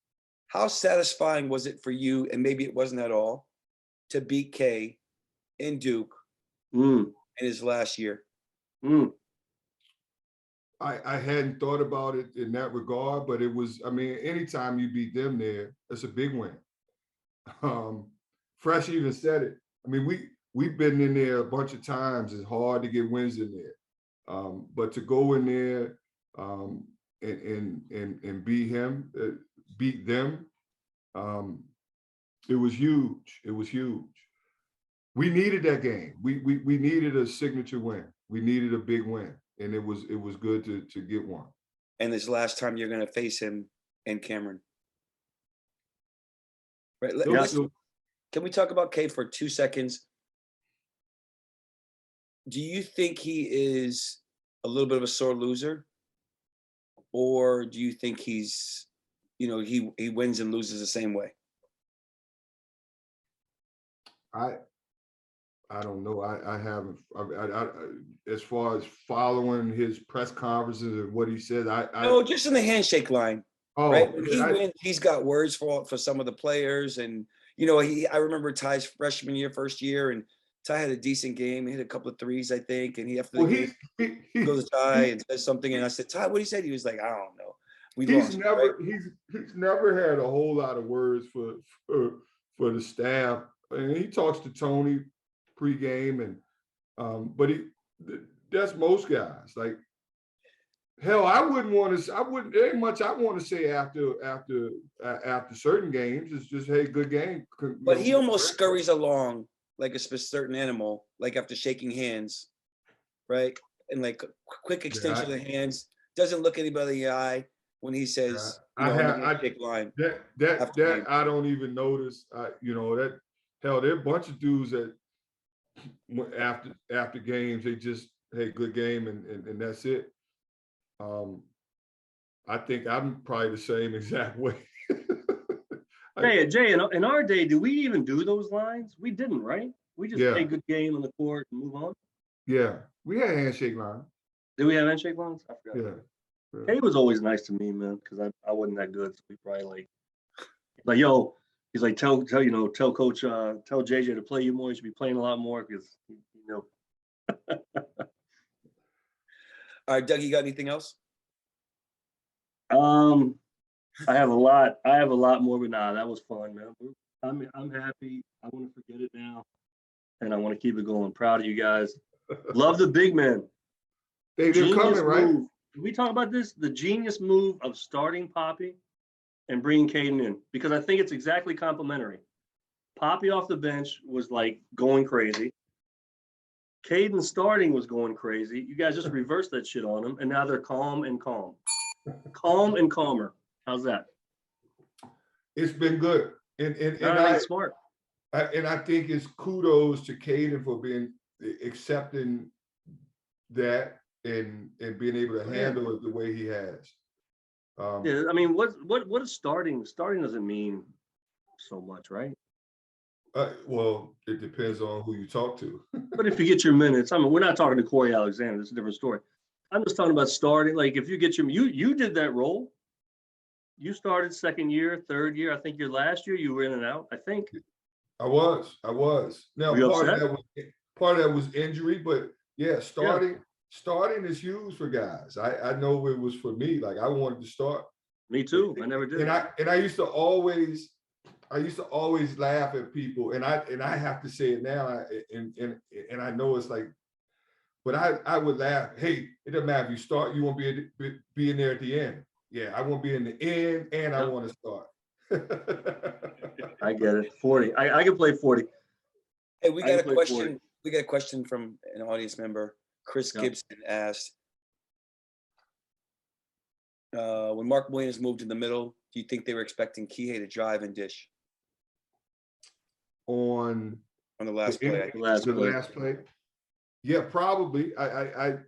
How satisfying was it for you, and maybe it wasn't at all, to beat K in Duke in his last year? I hadn't thought about it in that regard, but it was, anytime you beat them there, that's a big win. Fresh even said it. We've been in there a bunch of times. It's hard to get wins in there. But to go in there and beat them, it was huge. It was huge. We needed that game. We needed a signature win. We needed a big win. And it was good to get one. and this last time you're going to face him in Cameron. Right. Can we talk about K for 2 seconds? Do you think he is a little bit of a sore loser? Or do you think he's, he wins and loses the same way? I don't know. I haven't. As far as following his press conferences and what he said, No, just in the handshake line. Oh, right. When he wins, he's got words for some of the players, and I remember Ty's freshman year, first year, and Ty had a decent game. He hit a couple of threes, I think, and after the game, he goes to Ty and says something, and I said, Ty, what he said? He was like, I don't know. He's never had a whole lot of words for the staff, and he talks to Tony pregame, and but that's most guys. Like, hell, I wouldn't ain't much I want to say after certain games. It's just, hey, good game. But he almost scurries along like a certain animal, like after shaking hands, right? And like quick extension of the hands, doesn't look anybody in the eye when he says, line. That I don't even notice. That hell, there are a bunch of dudes that after games, they just, hey, good game, and that's it. I think I'm probably the same exact way. Jay, in our day, do we even do those lines? We didn't, right? We just play good game on the court and move on. Yeah, we had handshake lines. Did we have handshake lines? I forgot. Yeah. He was always nice to me, man, because I wasn't that good. So we probably like, yo, he's like, tell coach, tell JJ to play you more. You should be playing a lot more because All right, Doug, you got anything else? I have a lot more, but nah, that was fun, man. I'm happy. I want to forget it now, and I want to keep it going. Proud of you guys. Love the big men. They're coming, right? Move. Did we talk about this? The genius move of starting Poppy and bringing Caden in, because I think it's exactly complementary. Poppy off the bench was like going crazy. Caden starting was going crazy. You guys just reversed that shit on them, and now they're calm and calm. Calm and calmer. How's that? It's been good. And smart. And I think it's kudos to Caden for accepting that and being able to handle it the way he has. I mean, what is starting? Starting doesn't mean so much, right? Well, it depends on who you talk to. But if you get your minutes, I mean, we're not talking to Corey Alexander. It's a different story. I'm just talking about starting. Like, if you get you did that role. You started second year, third year. I think your last year you were in and out. I think. I was. Now part of that was injury, but yeah, starting is huge for guys. I know it was for me. Like, I wanted to start. Me too. I never did. And I used to always laugh at people, and I have to say it now, and I know it's like, but I would laugh. Hey, it doesn't matter if you start, you won't be in there at the end. Yeah, I want to be in the end, and I want to start. I get it. 40. I can play 40. Hey, we got a question. 40. We got a question from an audience member. Chris Gibson asked, when Mark Williams moved in the middle, do you think they were expecting Kihei to drive and dish? On the last play. The last play. Yeah, probably. I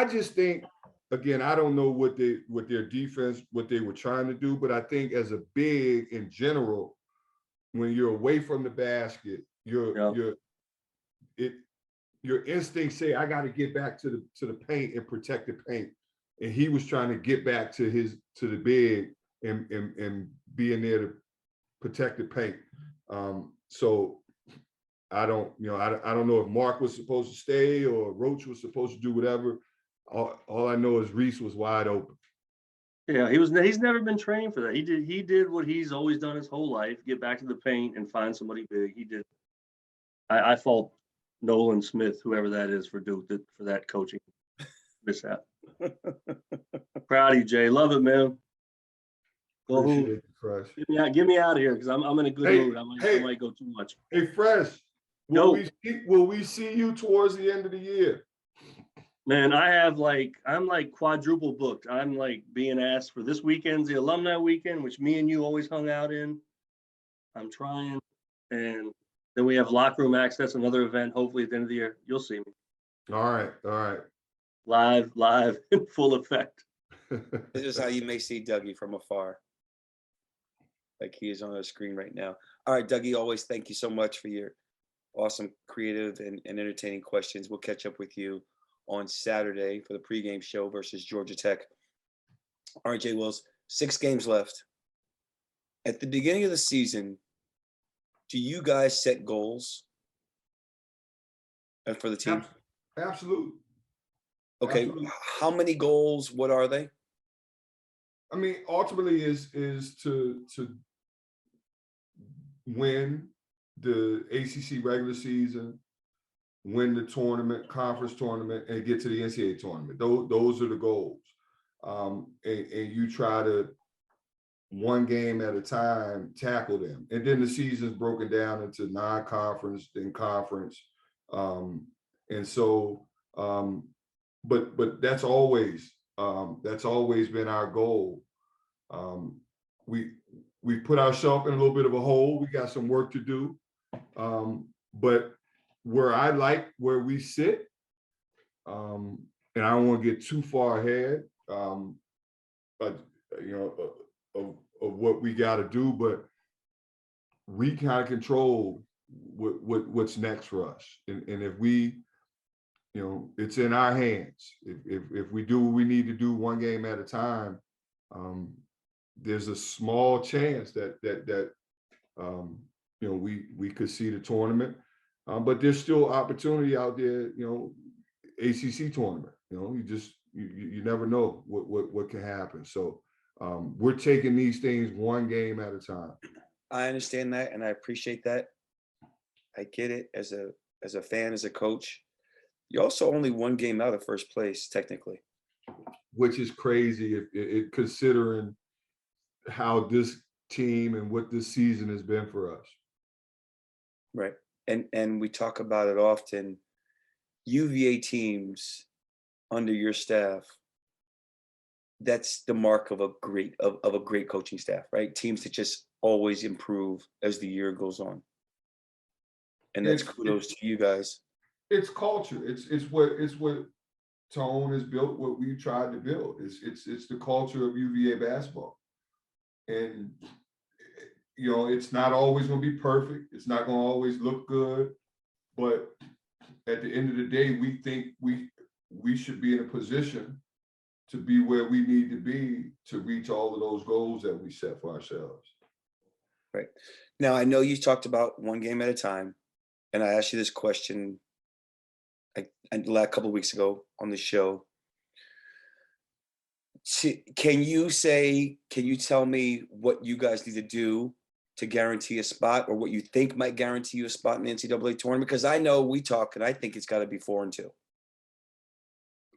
just think, again, I don't know what their defense, what they were trying to do, but I think as a big in general, when you're away from the basket, your instincts say, I got to get back to the paint and protect the paint. And he was trying to get back to the big and being there to protect the paint. So I don't know if Mark was supposed to stay or Roach was supposed to do whatever. All I know is Reece was wide open. Yeah, he's never been trained for that. He did what he's always done his whole life: get back to the paint and find somebody big. He did. I fault Nolan Smith, whoever that is, for that coaching mishap. Proud of you, Jay. Love it, man. Fresh. Get me out of here, because I'm in a good mood. I might go too much. Hey, Fresh. Will we see you towards the end of the year? Man, I'm like quadruple booked. I'm like being asked for this weekend's the alumni weekend, which me and you always hung out in. I'm trying. And then we have locker room access, another event, hopefully at the end of the year. You'll see me. All right, all right. Live in full effect. This is how you may see Dougie from afar. Like he is on the screen right now. All right, Dougie, always thank you so much for your awesome, creative, and entertaining questions. We'll catch up with you on Saturday for the pregame show versus Georgia Tech. All right, Jay Wills, 6 games left. At the beginning of the season, do you guys set goals for the team? Absolutely. Okay, Absolutely. how many goals? What are they? I mean, ultimately is to win the ACC regular season, win the tournament, conference tournament, and get to the NCAA tournament. Those are the goals. And you try to, one game at a time, tackle them. And then the season's broken down into non-conference, then conference. And so, but that's always been our goal. We put ourselves in a little bit of a hole. We got some work to do. But where I like where we sit, and I don't want to get too far ahead, but of what we got to do, but we kind of control what's next for us. And if we, it's in our hands. If we do what we need to do one game at a time, there's a small chance that we could see the tournament. But there's still opportunity out there, ACC tournament. You never know what can happen. So we're taking these things one game at a time. I understand that, and I appreciate that. I get it as a fan, as a coach. You're also only one game out of first place, technically. Which is crazy if considering how this team and what this season has been for us. Right. And we talk about it often. UVA teams under your staff, that's the mark of a great coaching staff, right? Teams that just always improve as the year goes on. And that's kudos to you guys. It's culture. It's what Tone has built, what we tried to build. It's the culture of UVA basketball. And it's not always going to be perfect. It's not going to always look good. But at the end of the day, we think we should be in a position to be where we need to be to reach all of those goals that we set for ourselves. Right. Now, I know you talked about one game at a time, and I asked you this question a couple of weeks ago on the show. Can you tell me what you guys need to do to guarantee a spot, or what you think might guarantee you a spot in the NCAA tournament? Because I know we talk, and I think it's got to be 4-2.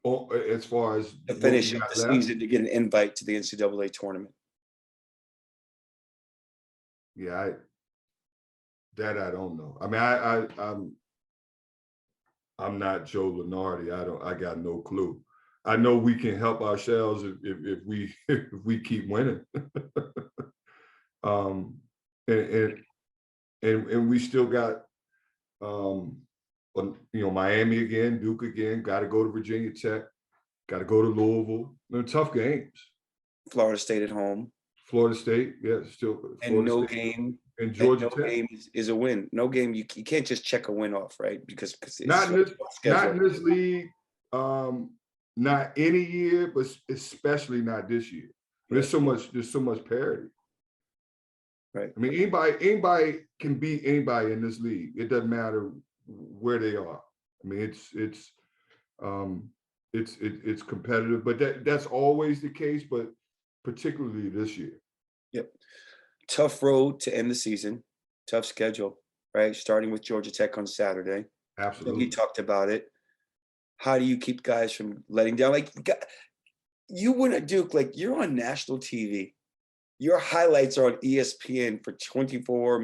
Oh, as far as to finish up the season to get an invite to the NCAA tournament. Yeah, I don't know. I mean, I'm not Joe Lunardi. I got no clue. I know we can help ourselves if we keep winning. And we still got Miami again, Duke again, got to go to Virginia Tech, got to go to Louisville. They're tough games. Florida State at home. Florida State, yeah, still. And no game. And Georgia Tech. No game is a win. No game, you can't just check a win off, right? Because it's not in this league, not any year, but especially not this year. There's so much parity. Right. I mean, anybody can beat anybody in this league. It doesn't matter where they are. I mean, it's competitive, but that's always the case, but particularly this year. Yep. Tough road to end the season. Tough schedule, right? Starting with Georgia Tech on Saturday. Absolutely. You talked about it. How do you keep guys from letting down? Like, you win at Duke, like, you're on national TV. Your highlights are on ESPN for 24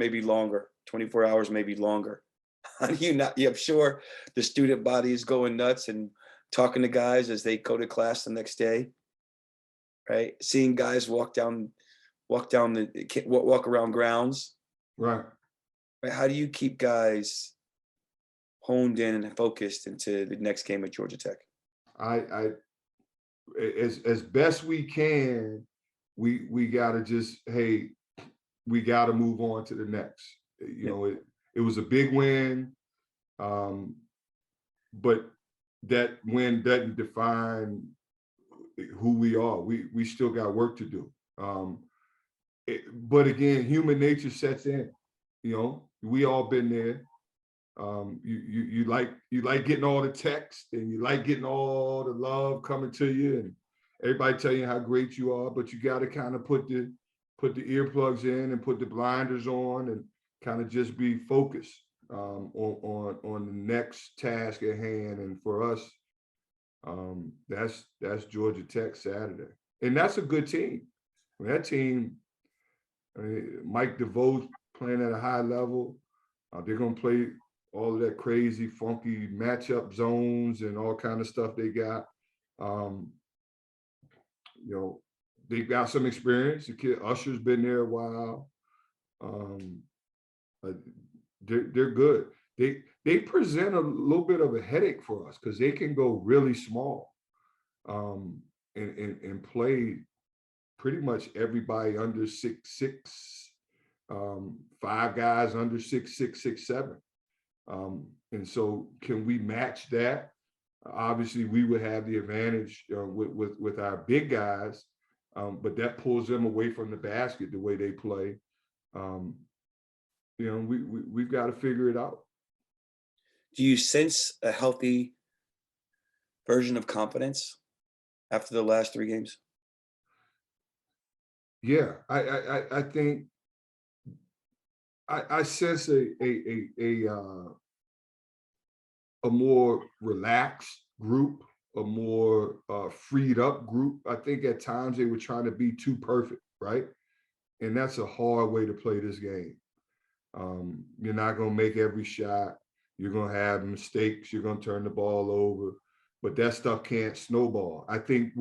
hours, maybe longer. How do you not? I'm sure the student body is going nuts, and talking to guys as they go to class the next day, right? Seeing guys walk around grounds, Right. right? How do you keep guys honed in and focused into the next game at Georgia Tech? I as best we can, we gotta just, hey, we gotta move on to the next. You know, it was a big win, but that win doesn't define who we are. We still got work to do. But again, human nature sets in. You know, we all been there. You like getting all the text, and you like getting all the love coming to you, and everybody tell you how great you are, but you got to kind of put the earplugs in and put the blinders on and kind of just be focused on the next task at hand. And for us, that's Georgia Tech Saturday, and that's a good team. I mean, that team, Mike DeVoe playing at a high level. They're gonna play all of that crazy, funky matchup zones and all kind of stuff they got. You know, they got some experience. The kid Usher's been there a while. They're good. They present a little bit of a headache for us because they can go really small and play pretty much everybody under 6'6", 5 guys under 6'6", 6'7". And so can we match that? Obviously, we would have the advantage with our big guys, but that pulls them away from the basket the way they play. You know, we've got to figure it out. Do you sense a healthy version of confidence after the last 3 games? Yeah, I think I sense a more relaxed group, a more freed up group. I think at times they were trying to be too perfect, right? And that's a hard way to play this game. You're not going to make every shot. You're going to have mistakes. You're going to turn the ball over, but that stuff can't snowball. I think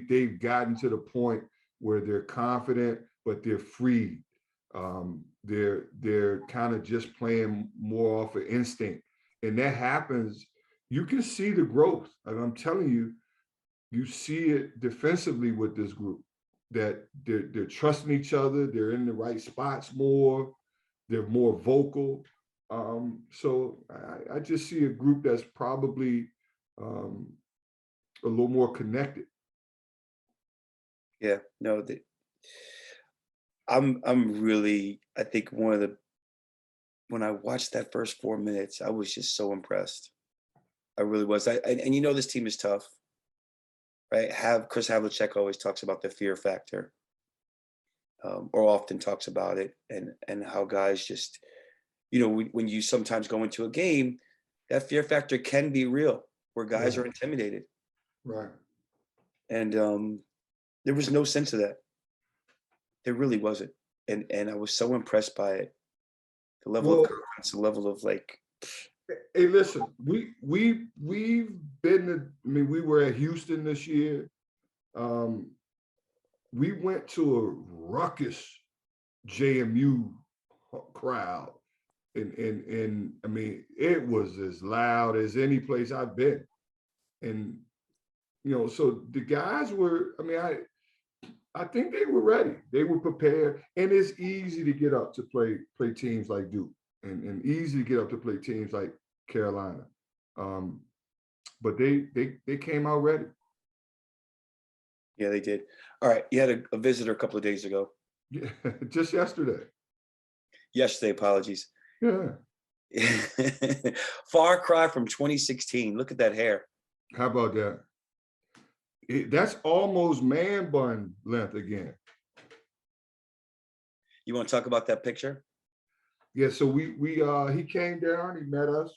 they've gotten to the point where they're confident, but they're free. They're kind of just playing more off of instinct. And that happens, you can see the growth. And I'm telling you, you see it defensively with this group, that they're trusting each other. They're in the right spots more. They're more vocal. So I just see a group that's probably a little more connected. Yeah, no, I'm really, I think when I watched that first 4 minutes, I was just so impressed. I really was. And you know, this team is tough, right? Chris Havlicek always talks about the fear factor, or often talks about it, and how guys just, you know, when you sometimes go into a game, that fear factor can be real, where guys are intimidated. Right. And there was no sense of that. There really wasn't. And I was so impressed by it. The level of confidence, the level of like. Hey, listen, we've been to, I mean, we were at Houston this year. We went to a ruckus JMU crowd. And I mean, it was as loud as any place I've been. And, you know, so the guys were, I mean, I think they were ready. They were prepared. And it's easy to get up to play teams like Duke, and easy to get up to play teams like Carolina. But they came out ready. Yeah, they did. All right. You had a visitor a couple of days ago. Yeah, just yesterday. Yesterday, apologies. Yeah. Far cry from 2016. Look at that hair. How about that? That's almost man bun length again. You want to talk about that picture? Yeah, so he came down, he met us.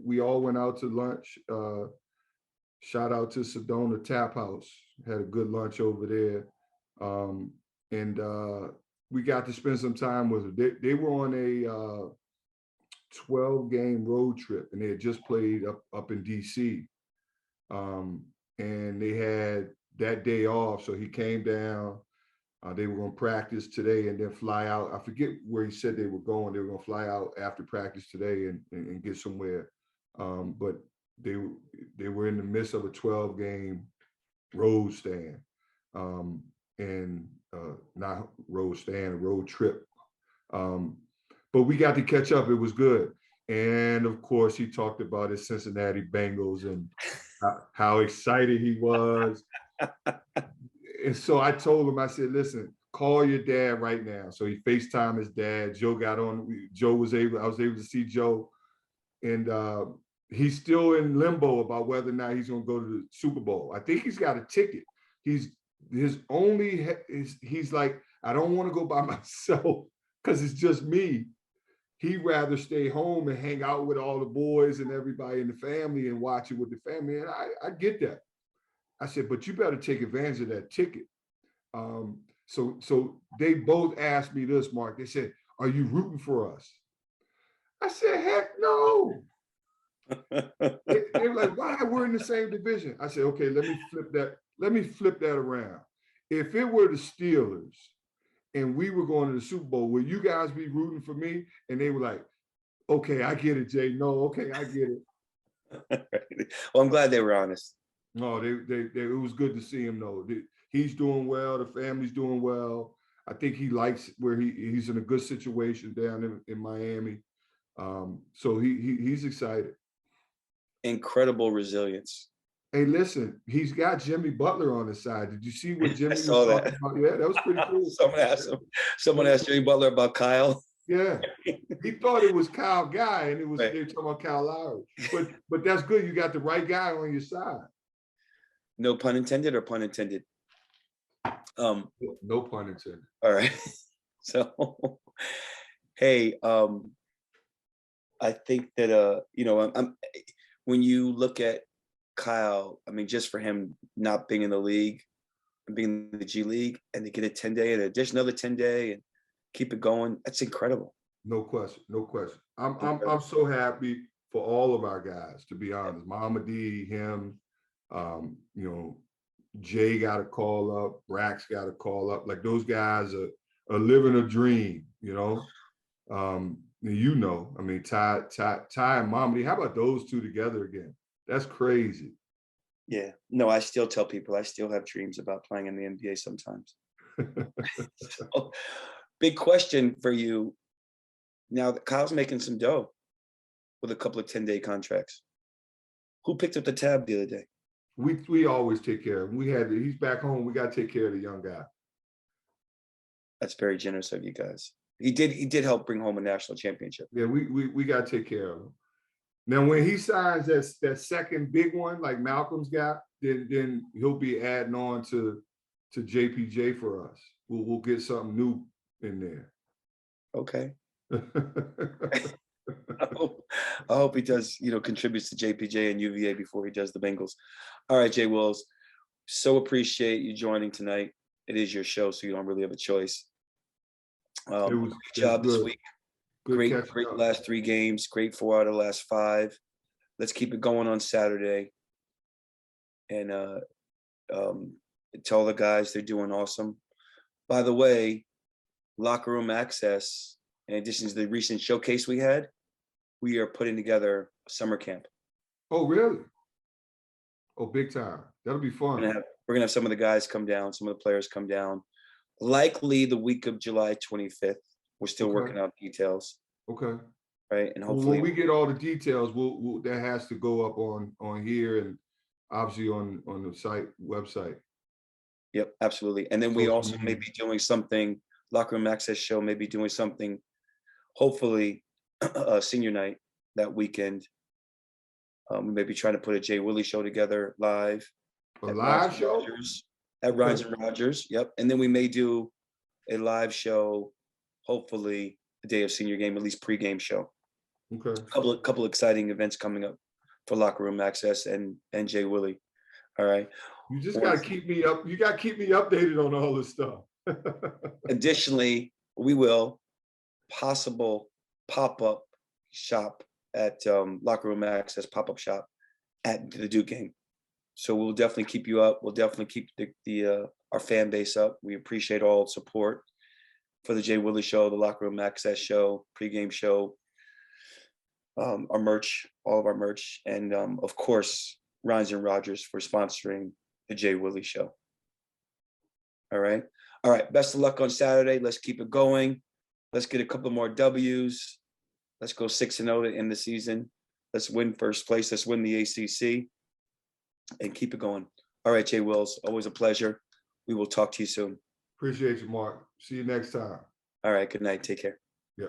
We all went out to lunch. Shout out to Sedona Tap House. Had a good lunch over there. And we got to spend some time with them. They were on a 12-game road trip, and they had just played up in DC. And they had that day off, so he came down. They were going to practice today and then fly out. I forget where he said they were going. They were going to fly out after practice today and get somewhere. But they were in the midst of a 12-game road stand, and not road stand, a road trip. But we got to catch up. It was good. And of course, he talked about his Cincinnati Bengals and how excited he was. And so I told him, I said, listen, call your dad right now. So he FaceTimed his dad. Joe got on. I was able to see Joe. And he's still in limbo about whether or not he's going to go to the Super Bowl. I think he's got a ticket. He's like, I don't want to go by myself because it's just me. He'd rather stay home and hang out with all the boys and everybody in the family and watch it with the family. And I get that. I said, but you better take advantage of that ticket. So they both asked me this, Mark. They said, are you rooting for us? I said, heck no. They were like, why? We're in the same division. I said, okay, let me flip that around. If it were the Steelers and we were going to the Super Bowl, will you guys be rooting for me? And they were like, okay, I get it, Jay. No, okay, I get it. Well, I'm glad they were honest. No, it was good to see him though. He's doing well. The family's doing well. I think he likes where he's in a good situation down in Miami. So he's excited. Incredible resilience. Hey, listen, he's got Jimmy Butler on his side. Did you see what Jimmy was saw talking that. about? Yeah, that was pretty cool. Someone asked Jimmy Butler about Kyle. Yeah, he thought it was Kyle Guy, and it was Right. they were talking about Kyle Lowry. But that's good. You got the right guy on your side. No pun intended or pun intended? No pun intended. All right. So, hey, I think that when you look at Kyle, I mean, just for him not being in the league and being in the G League and to get a 10-day and addition another 10-day and keep it going, that's incredible. No question. I'm so happy for all of our guys, to be honest. Muhammad D, him, Jay got a call up, Brax got a call up. Like those guys are living a dream, I mean, Ty and Muhammad D, how about those two together again? That's crazy. Yeah. No, I still tell people I still have dreams about playing in the NBA sometimes. So, big question for you. Now that Kyle's making some dough with a couple of 10-day contracts. Who picked up the tab the other day? We always take care of him. He's back home. We got to take care of the young guy. That's very generous of you guys. He did help bring home a national championship. Yeah, we got to take care of him. Now, when he signs that second big one, like Malcolm's got, then he'll be adding on to JPJ for us. We'll get something new in there. Okay. I hope he does, contributes to JPJ and UVA before he does the Bengals. All right, Jay Wills, so appreciate you joining tonight. It is your show, so you don't really have a choice. Good job this week. Great last 3 games. Great 4 out of the last 5. Let's keep it going on Saturday. And tell the guys they're doing awesome. By the way, locker room access, in addition to the recent showcase we had, we are putting together a summer camp. Oh, really? Oh, big time. That'll be fun. We're gonna have some of the guys come down, some of the players come down. Likely the week of July 25th. We're still working out details. Okay. Right. And hopefully when we get all the details, we'll that has to go up on here and obviously on the website. Yep, absolutely. And then we also may be doing something, locker room access show, maybe doing something, hopefully senior night that weekend. We may be trying to put a JWILLY show together live. A live show? At Reines and Rogers, yep. And then we may do a live show, hopefully the day of senior game, at least pre-game show. Okay. Couple exciting events coming up for locker room access and JWILLY. All right. You just got to keep me up. You got to keep me updated on all this stuff. Additionally, we will possible pop-up shop at locker room access pop-up shop at the Duke game. So we'll definitely keep you up. We'll definitely keep our fan base up. We appreciate all the support for the Jay Willie Show, the Locker Room Access Show, pregame show, our merch, all of our merch, and of course, Reines and Rogers for sponsoring the Jay Willie Show. All right. All right. Best of luck on Saturday. Let's keep it going. Let's get a couple more W's. Let's go 6-0 to end the season. Let's win first place. Let's win the ACC and keep it going. All right, Jay Wills, always a pleasure. We will talk to you soon. Appreciate you, Mark. See you next time. All right. Good night. Take care. Yeah.